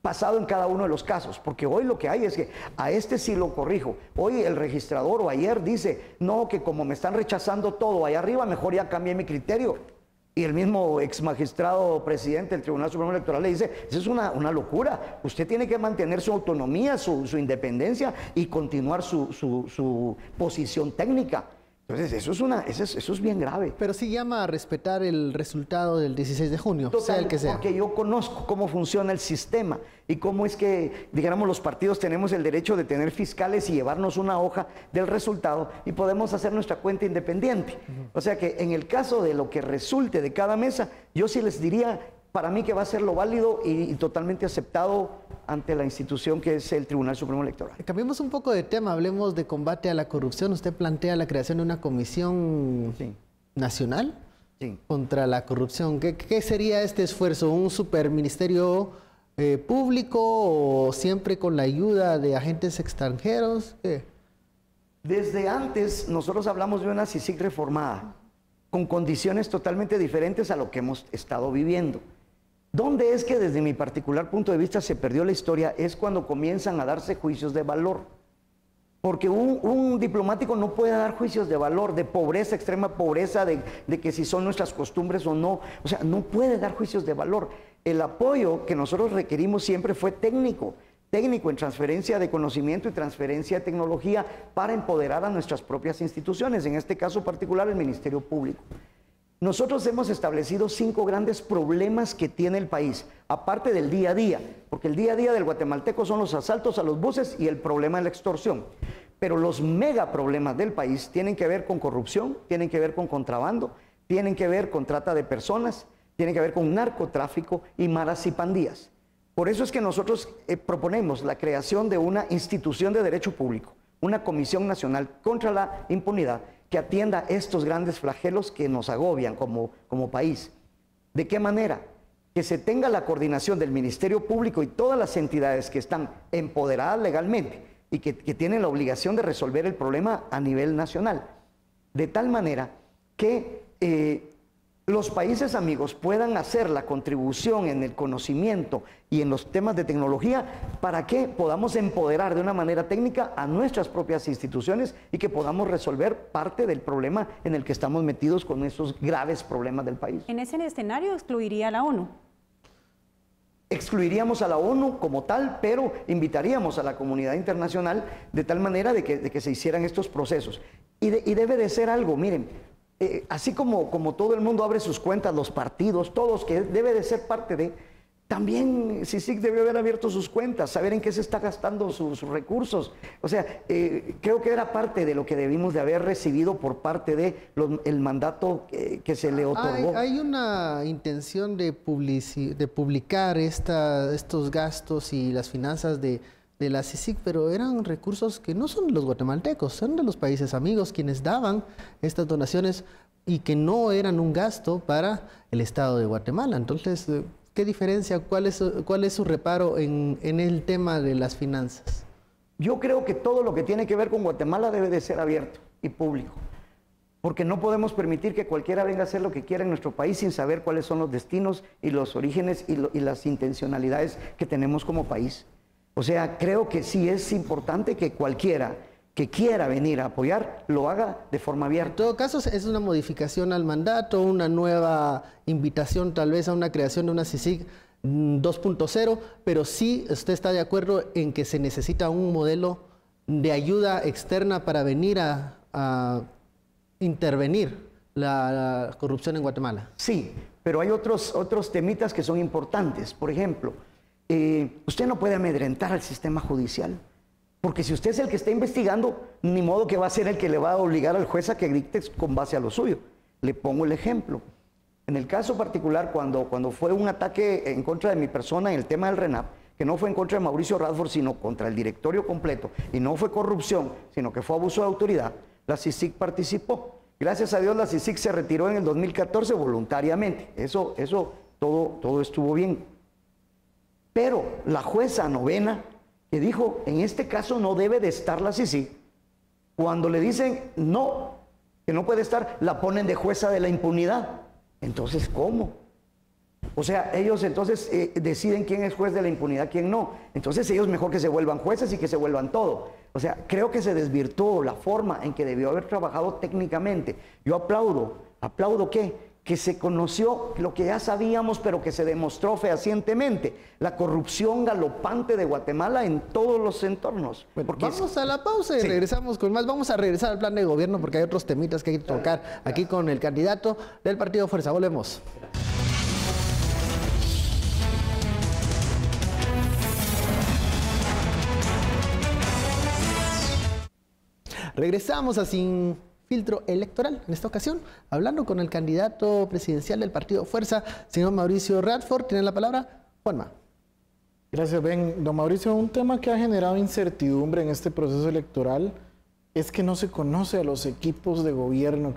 pasado en cada uno de los casos, porque hoy lo que hay es que a este sí lo corrijo. Hoy el registrador o ayer dice, no, que como me están rechazando todo allá arriba, mejor ya cambié mi criterio. Y el mismo ex magistrado presidente del Tribunal Supremo Electoral le dice, eso es una locura, usted tiene que mantener su autonomía, su independencia y continuar su posición técnica. Entonces eso es bien grave. Pero sí llama a respetar el resultado del 16 de junio, Total, sea el que sea. Porque yo conozco cómo funciona el sistema y cómo es que, digamos, los partidos tenemos el derecho de tener fiscales y llevarnos una hoja del resultado y podemos hacer nuestra cuenta independiente. O sea que en el caso de lo que resulte de cada mesa, yo sí les diría, para mí que va a ser lo válido y totalmente aceptado ante la institución que es el Tribunal Supremo Electoral. Cambiemos un poco de tema, hablemos de combate a la corrupción. Usted plantea la creación de una comisión nacional contra la corrupción. ¿Qué sería este esfuerzo? ¿Un superministerio público o siempre con la ayuda de agentes extranjeros? ¿Qué? Desde antes nosotros hablamos de una CICIG reformada, con condiciones totalmente diferentes a lo que hemos estado viviendo. ¿Dónde es que desde mi particular punto de vista se perdió la historia? Es cuando comienzan a darse juicios de valor. Porque un diplomático no puede dar juicios de valor, de pobreza, extrema pobreza, de que si son nuestras costumbres o no. O sea, no puede dar juicios de valor. El apoyo que nosotros requerimos siempre fue técnico en transferencia de conocimiento y transferencia de tecnología para empoderar a nuestras propias instituciones, en este caso particular el Ministerio Público. Nosotros hemos establecido 5 grandes problemas que tiene el país, aparte del día a día, porque el día a día del guatemalteco son los asaltos a los buses y el problema de la extorsión. Pero los mega problemas del país tienen que ver con corrupción, tienen que ver con contrabando, tienen que ver con trata de personas, tienen que ver con narcotráfico y maras y pandillas. Por eso es que nosotros proponemos la creación de una institución de derecho público, una Comisión Nacional contra la Impunidad, que atienda estos grandes flagelos que nos agobian como país. ¿De qué manera? Que se tenga la coordinación del Ministerio Público y todas las entidades que están empoderadas legalmente y que tienen la obligación de resolver el problema a nivel nacional. De tal manera que los países amigos puedan hacer la contribución en el conocimiento y en los temas de tecnología para que podamos empoderar de una manera técnica a nuestras propias instituciones y que podamos resolver parte del problema en el que estamos metidos con esos graves problemas del país. ¿En ese escenario excluiría a la ONU? Excluiríamos a la ONU como tal, pero invitaríamos a la comunidad internacional de tal manera de que se hicieran estos procesos. Y debe de ser algo, miren, así como todo el mundo abre sus cuentas, los partidos, todos, que debe de ser parte de, también CICIG debió haber abierto sus cuentas, saber en qué se está gastando sus recursos. O sea, creo que era parte de lo que debimos de haber recibido por parte de el mandato que se le otorgó. Hay una intención de publicar estos gastos y las finanzas de la CICIG, pero eran recursos que no son de los guatemaltecos, son de los países amigos quienes daban estas donaciones y que no eran un gasto para el Estado de Guatemala. Entonces, ¿qué diferencia? ¿Cuál es su reparo en el tema de las finanzas? Yo creo que todo lo que tiene que ver con Guatemala debe de ser abierto y público, porque no podemos permitir que cualquiera venga a hacer lo que quiera en nuestro país sin saber cuáles son los destinos y los orígenes y las intencionalidades que tenemos como país. O sea, creo que sí es importante que cualquiera que quiera venir a apoyar, lo haga de forma abierta. En todo caso, es una modificación al mandato, una nueva invitación tal vez a una creación de una CICIG 2.0, pero sí usted está de acuerdo en que se necesita un modelo de ayuda externa para venir a intervenir la corrupción en Guatemala. Sí, pero hay otros temitas que son importantes. Por ejemplo, usted no puede amedrentar al sistema judicial. Porque si usted es el que está investigando, ni modo que va a ser el que le va a obligar al juez a que dicte con base a lo suyo. Le pongo el ejemplo. En el caso particular, cuando fue un ataque en contra de mi persona en el tema del RENAP, que no fue en contra de Mauricio Radford, sino contra el directorio completo, y no fue corrupción, sino que fue abuso de autoridad, la CICIG participó. Gracias a Dios la CICIG se retiró en el 2014 voluntariamente. Eso todo estuvo bien. Pero la jueza novena, que dijo, en este caso no debe de estar la CICIG, cuando le dicen no, que no puede estar, la ponen de jueza de la impunidad. Entonces, ¿cómo? O sea, ellos entonces deciden quién es juez de la impunidad, quién no. Entonces ellos mejor que se vuelvan jueces y que se vuelvan todo. O sea, creo que se desvirtuó la forma en que debió haber trabajado técnicamente. Yo aplaudo que se conoció lo que ya sabíamos, pero que se demostró fehacientemente, la corrupción galopante de Guatemala en todos los entornos. Bueno, vamos a la pausa y regresamos con más. Vamos a regresar al plan de gobierno porque hay otros temitas que hay que tocar aquí con el candidato del Partido Fuerza. Volvemos. Regresamos a Sin Filtro Electoral, en esta ocasión, hablando con el candidato presidencial del Partido Fuerza, señor Mauricio Radford. Tiene la palabra, Juanma. Gracias, Ben. Don Mauricio, un tema que ha generado incertidumbre en este proceso electoral es que no se conoce a los equipos de gobierno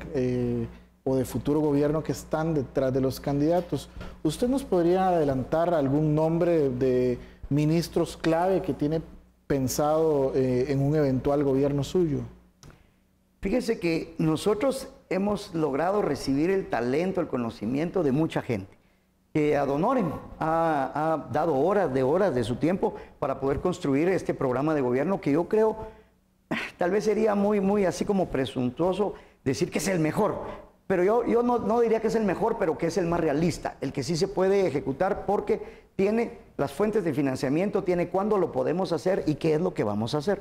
o de futuro gobierno que están detrás de los candidatos. ¿Usted nos podría adelantar algún nombre de ministros clave que tiene pensado en un eventual gobierno suyo? Fíjese que nosotros hemos logrado recibir el talento, el conocimiento de mucha gente. Que ad honorem ha dado horas de su tiempo para poder construir este programa de gobierno que yo creo, tal vez sería muy así como presuntuoso decir que es el mejor. Pero yo no diría que es el mejor, pero que es el más realista, el que sí se puede ejecutar porque tiene las fuentes de financiamiento, tiene cuándo lo podemos hacer y qué es lo que vamos a hacer.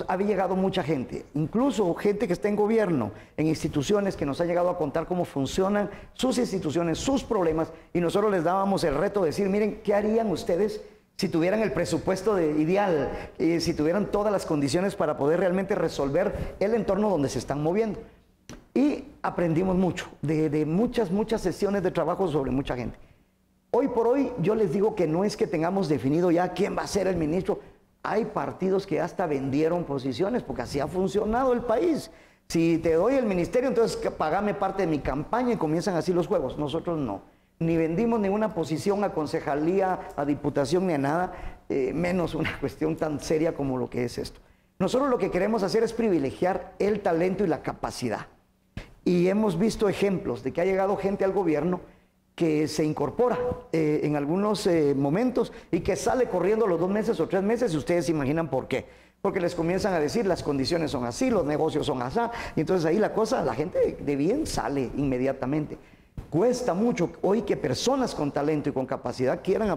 Ha llegado mucha gente, incluso gente que está en gobierno, en instituciones, que nos ha llegado a contar cómo funcionan sus instituciones, sus problemas, y nosotros les dábamos el reto de decir, miren, ¿qué harían ustedes si tuvieran el presupuesto ideal, si tuvieran todas las condiciones para poder realmente resolver el entorno donde se están moviendo? Y aprendimos mucho, de muchas sesiones de trabajo sobre mucha gente. Hoy por hoy yo les digo que no es que tengamos definido ya quién va a ser el ministro. Hay partidos que hasta vendieron posiciones porque así ha funcionado el país. Si te doy el ministerio, entonces pagame parte de mi campaña y comienzan así los juegos. Nosotros no. Ni vendimos ninguna posición a concejalía, a diputación, ni a nada, menos una cuestión tan seria como lo que es esto. Nosotros lo que queremos hacer es privilegiar el talento y la capacidad. Y hemos visto ejemplos de que ha llegado gente al gobierno que se incorpora en algunos momentos y que sale corriendo los 2 meses o 3 meses, y ustedes se imaginan por qué. Porque les comienzan a decir, las condiciones son así, los negocios son así, y entonces ahí la gente de bien sale inmediatamente. Cuesta mucho hoy que personas con talento y con capacidad quieran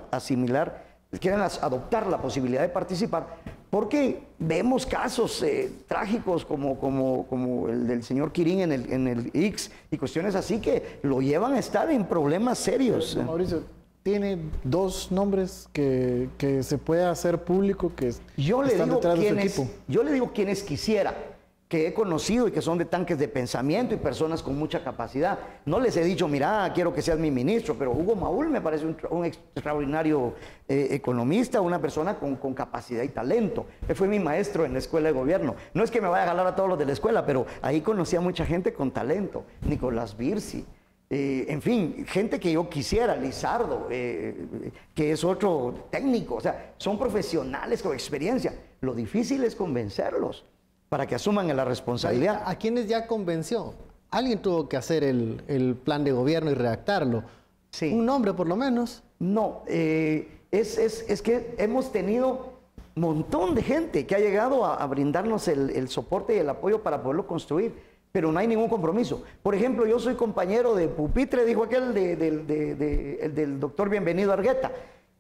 adoptar la posibilidad de participar, Porque vemos casos trágicos como el del señor Quirín en el X y cuestiones así que lo llevan a estar en problemas serios. Mauricio, tiene dos nombres que se puede hacer público que están detrás de su equipo. Yo le digo quienes quisiera, que he conocido y que son de tanques de pensamiento y personas con mucha capacidad. No les he dicho, mira, quiero que seas mi ministro, pero Hugo Maúl me parece un extraordinario economista, una persona con capacidad y talento. Él fue mi maestro en la escuela de gobierno. No es que me vaya a jalar a todos los de la escuela, pero ahí conocí a mucha gente con talento. Nicolás Virsi. En fin, gente que yo quisiera, Lizardo, que es otro técnico. O sea, son profesionales con experiencia. Lo difícil es convencerlos para que asuman la responsabilidad. ¿A quiénes ya convenció? Alguien tuvo que hacer el plan de gobierno y redactarlo. Sí. Un nombre por lo menos. No, es que hemos tenido un montón de gente que ha llegado a brindarnos el soporte y el apoyo para poderlo construir, pero no hay ningún compromiso. Por ejemplo, yo soy compañero de pupitre, dijo aquel, del doctor Bienvenido Argueta,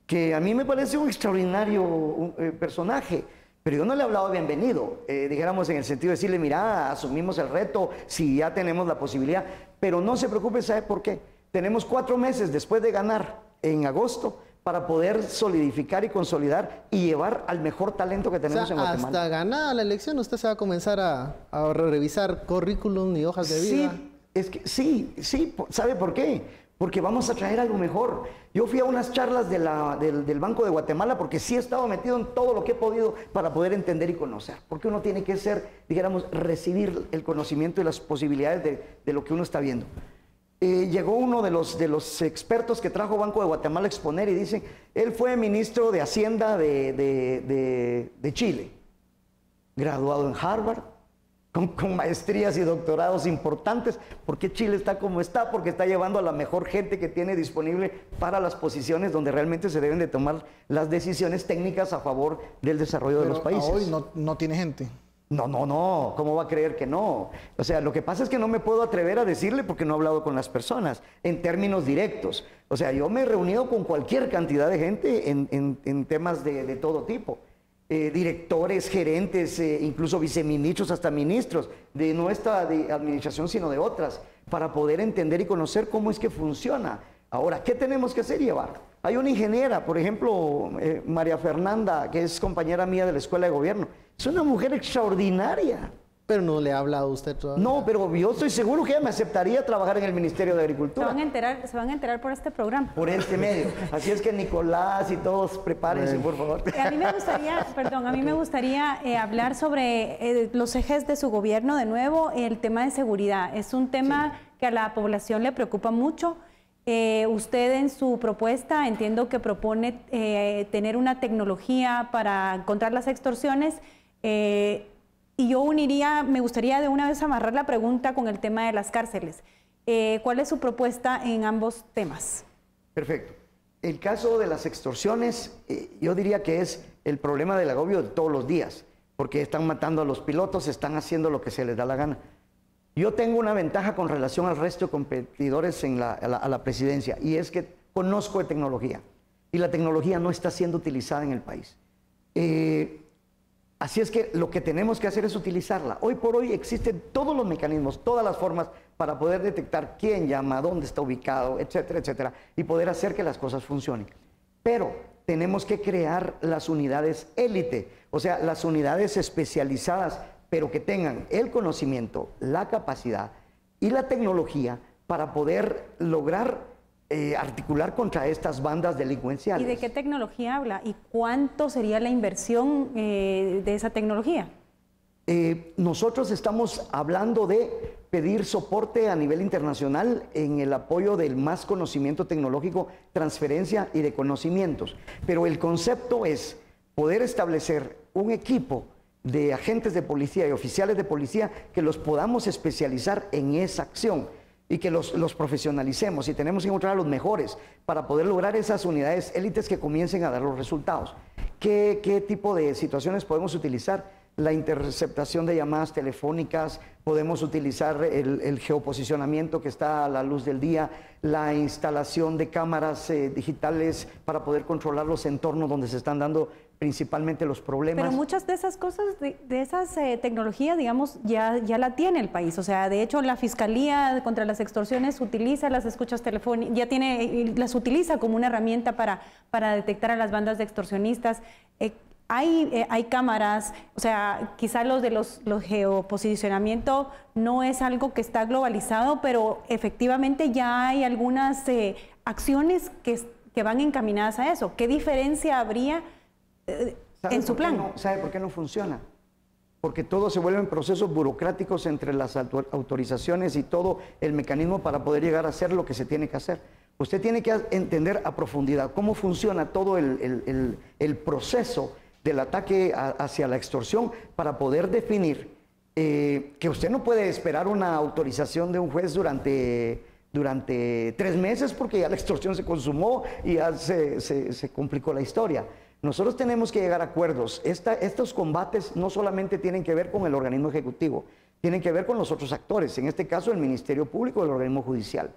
que a mí me parece un extraordinario personaje. Pero yo no le he hablado de bienvenido, dijéramos en el sentido de decirle, mira, asumimos el reto, si ya tenemos la posibilidad, pero no se preocupe, ¿sabe por qué? Tenemos 4 meses después de ganar en agosto para poder solidificar y consolidar y llevar al mejor talento que tenemos en Guatemala. Hasta ganada la elección usted se va a comenzar a revisar currículum y hojas de vida. Sí, es que sí, ¿sabe por qué? Porque vamos a traer algo mejor. Yo fui a unas charlas del Banco de Guatemala porque sí he estado metido en todo lo que he podido para poder entender y conocer. Porque uno tiene que dijéramos, recibir el conocimiento y las posibilidades de lo que uno está viendo. Llegó uno de los expertos que trajo Banco de Guatemala a exponer y dicen, él fue ministro de Hacienda de Chile, graduado en Harvard, con maestrías y doctorados importantes. ¿Por qué Chile está como está? Porque está llevando a la mejor gente que tiene disponible para las posiciones donde realmente se deben de tomar las decisiones técnicas a favor del desarrollo de los países. Hoy no tiene gente. No, ¿cómo va a creer que no? O sea, lo que pasa es que no me puedo atrever a decirle porque no he hablado con las personas en términos directos. O sea, yo me he reunido con cualquier cantidad de gente en temas de todo tipo. Directores, gerentes, incluso viceministros, hasta ministros de nuestra administración, sino de otras, para poder entender y conocer cómo es que funciona. Ahora, ¿qué tenemos que hacer? Llevar. Hay una ingeniera, por ejemplo, María Fernanda, que es compañera mía de la Escuela de Gobierno. Es una mujer extraordinaria. Pero no le ha hablado usted todavía. No, pero yo estoy seguro que ella me aceptaría trabajar en el Ministerio de Agricultura. Se van a enterar por este programa. Por este medio. Así es que Nicolás y todos prepárense, por favor. A mí me gustaría hablar sobre los ejes de su gobierno de nuevo, el tema de seguridad. Es un tema que a la población le preocupa mucho. Usted en su propuesta entiendo que propone tener una tecnología para encontrar las extorsiones. Y yo me gustaría de una vez amarrar la pregunta con el tema de las cárceles. ¿Cuál es su propuesta en ambos temas? Perfecto. El caso de las extorsiones, yo diría que es el problema del agobio de todos los días, porque están matando a los pilotos, están haciendo lo que se les da la gana. Yo tengo una ventaja con relación al resto de competidores a la presidencia, y es que conozco de tecnología, y la tecnología no está siendo utilizada en el país. Así es que lo que tenemos que hacer es utilizarla. Hoy por hoy existen todos los mecanismos, todas las formas para poder detectar quién llama, dónde está ubicado, etcétera, etcétera, y poder hacer que las cosas funcionen. Pero tenemos que crear las unidades élite, o sea, las unidades especializadas, pero que tengan el conocimiento, la capacidad y la tecnología para poder lograr articular contra estas bandas delincuenciales. ¿Y de qué tecnología habla? ¿Y cuánto sería la inversión de esa tecnología? Nosotros estamos hablando de pedir soporte a nivel internacional en el apoyo del más conocimiento tecnológico, transferencia y de conocimientos. Pero el concepto es poder establecer un equipo de agentes de policía y oficiales de policía que los podamos especializar en esa acción y que los profesionalicemos, y tenemos que encontrar a los mejores para poder lograr esas unidades élites que comiencen a dar los resultados. ¿Qué tipo de situaciones podemos utilizar? la interceptación de llamadas telefónicas, podemos utilizar el geoposicionamiento que está a la luz del día, la instalación de cámaras digitales para poder controlar los entornos donde se están dando principalmente los problemas. Pero muchas de esas cosas, de esas tecnologías, digamos, ya la tiene el país. O sea, de hecho, la Fiscalía contra las Extorsiones utiliza las escuchas telefónicas, las utiliza como una herramienta para detectar a las bandas de extorsionistas. Hay cámaras, o sea, quizá los geoposicionamiento no es algo que está globalizado, pero efectivamente ya hay algunas acciones que van encaminadas a eso. ¿Qué diferencia habría en su plan? ¿Sabe por qué no funciona? Porque todo se vuelven procesos burocráticos entre las autorizaciones y todo el mecanismo para poder llegar a hacer lo que se tiene que hacer. Usted tiene que entender a profundidad cómo funciona todo el proceso del ataque hacia la extorsión para poder definir que usted no puede esperar una autorización de un juez durante 3 meses porque ya la extorsión se consumó y ya se complicó la historia. Nosotros tenemos que llegar a acuerdos. Estos combates no solamente tienen que ver con el organismo ejecutivo, tienen que ver con los otros actores, en este caso el Ministerio Público y el organismo judicial.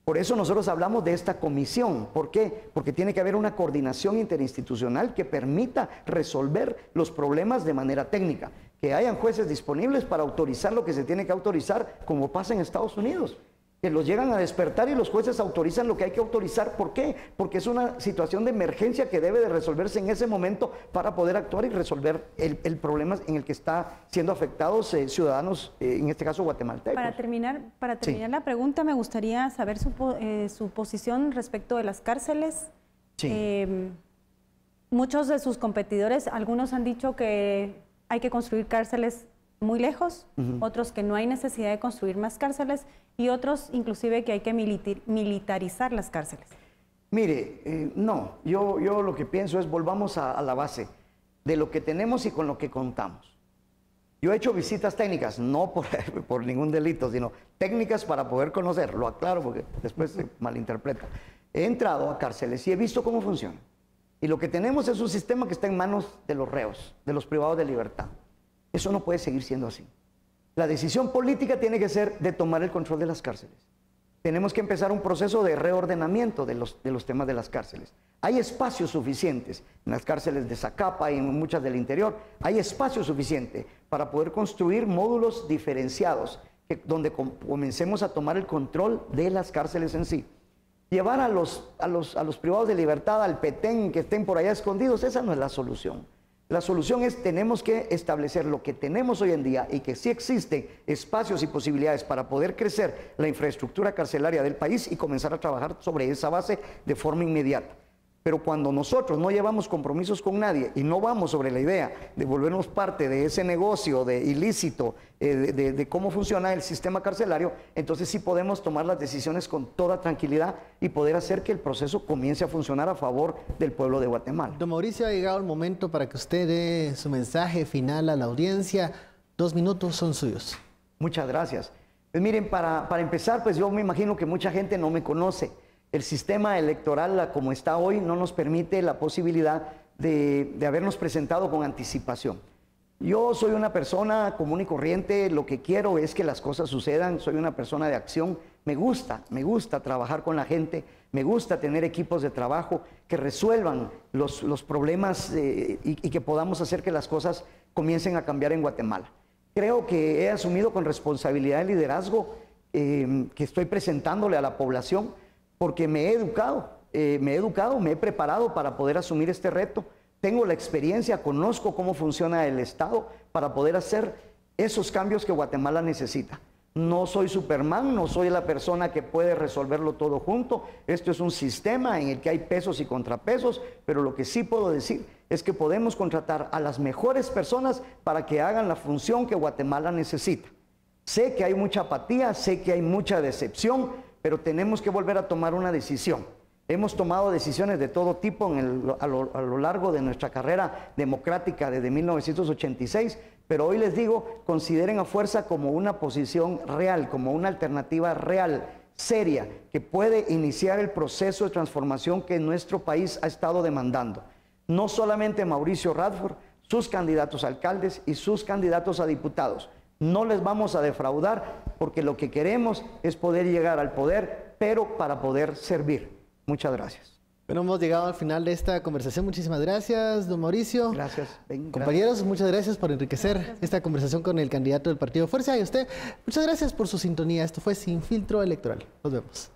Por eso nosotros hablamos de esta comisión. ¿Por qué? Porque tiene que haber una coordinación interinstitucional que permita resolver los problemas de manera técnica. Que hayan jueces disponibles para autorizar lo que se tiene que autorizar, como pasa en Estados Unidos. Que los llegan a despertar y los jueces autorizan lo que hay que autorizar. ¿Por qué? Porque es una situación de emergencia que debe de resolverse en ese momento para poder actuar y resolver el problema en el que están siendo afectados ciudadanos, en este caso guatemaltecos. Para terminar Sí. la pregunta, me gustaría saber su posición respecto de las cárceles. Sí. Muchos de sus competidores, algunos han dicho que hay que construir cárceles muy lejos, otros que no hay necesidad de construir más cárceles y otros inclusive que hay que militarizar las cárceles. Mire, no, yo lo que pienso es volvamos a la base de lo que tenemos y con lo que contamos. Yo he hecho visitas técnicas, no por ningún delito, sino técnicas para poder conocer, lo aclaro porque después se malinterpreta. He entrado a cárceles y he visto cómo funciona. Y lo que tenemos es un sistema que está en manos de los reos, de los privados de libertad. Eso no puede seguir siendo así. La decisión política tiene que ser de tomar el control de las cárceles. Tenemos que empezar un proceso de reordenamiento de los temas de las cárceles. Hay espacios suficientes en las cárceles de Zacapa y en muchas del interior. Hay espacio suficiente para poder construir módulos diferenciados donde comencemos a tomar el control de las cárceles en sí. Llevar a los privados de libertad al petén que estén por allá escondidos, esa no es la solución. La solución es, tenemos que establecer lo que tenemos hoy en día y que sí existen espacios y posibilidades para poder crecer la infraestructura carcelaria del país y comenzar a trabajar sobre esa base de forma inmediata. Pero cuando nosotros no llevamos compromisos con nadie y no vamos sobre la idea de volvernos parte de ese negocio de ilícito, de cómo funciona el sistema carcelario, entonces sí podemos tomar las decisiones con toda tranquilidad y poder hacer que el proceso comience a funcionar a favor del pueblo de Guatemala. Don Mauricio, ha llegado el momento para que usted dé su mensaje final a la audiencia. 2 minutos son suyos. Muchas gracias. Pues miren, para empezar, pues yo me imagino que mucha gente no me conoce. El sistema electoral, como está hoy, no nos permite la posibilidad de habernos presentado con anticipación. Yo soy una persona común y corriente, lo que quiero es que las cosas sucedan, soy una persona de acción, me gusta trabajar con la gente, me gusta tener equipos de trabajo que resuelvan los problemas y que podamos hacer que las cosas comiencen a cambiar en Guatemala. Creo que he asumido con responsabilidad el liderazgo que estoy presentándole a la población, porque me he educado, me he preparado para poder asumir este reto. Tengo la experiencia, conozco cómo funciona el Estado para poder hacer esos cambios que Guatemala necesita. No soy Superman, no soy la persona que puede resolverlo todo junto. Esto es un sistema en el que hay pesos y contrapesos, pero lo que sí puedo decir es que podemos contratar a las mejores personas para que hagan la función que Guatemala necesita. Sé que hay mucha apatía, sé que hay mucha decepción, pero tenemos que volver a tomar una decisión. Hemos tomado decisiones de todo tipo a lo largo de nuestra carrera democrática desde 1986, pero hoy les digo, consideren a Fuerza como una posición real, como una alternativa real, seria, que puede iniciar el proceso de transformación que nuestro país ha estado demandando. No solamente Mauricio Radford, sus candidatos a alcaldes y sus candidatos a diputados. No les vamos a defraudar porque lo que queremos es poder llegar al poder, pero para poder servir. Muchas gracias. Bueno, hemos llegado al final de esta conversación. Muchísimas gracias, don Mauricio. Gracias. Compañeros, muchas gracias por enriquecer esta conversación con el candidato del Partido Fuerza. Y a usted, muchas gracias por su sintonía. Esto fue Sin Filtro Electoral. Nos vemos.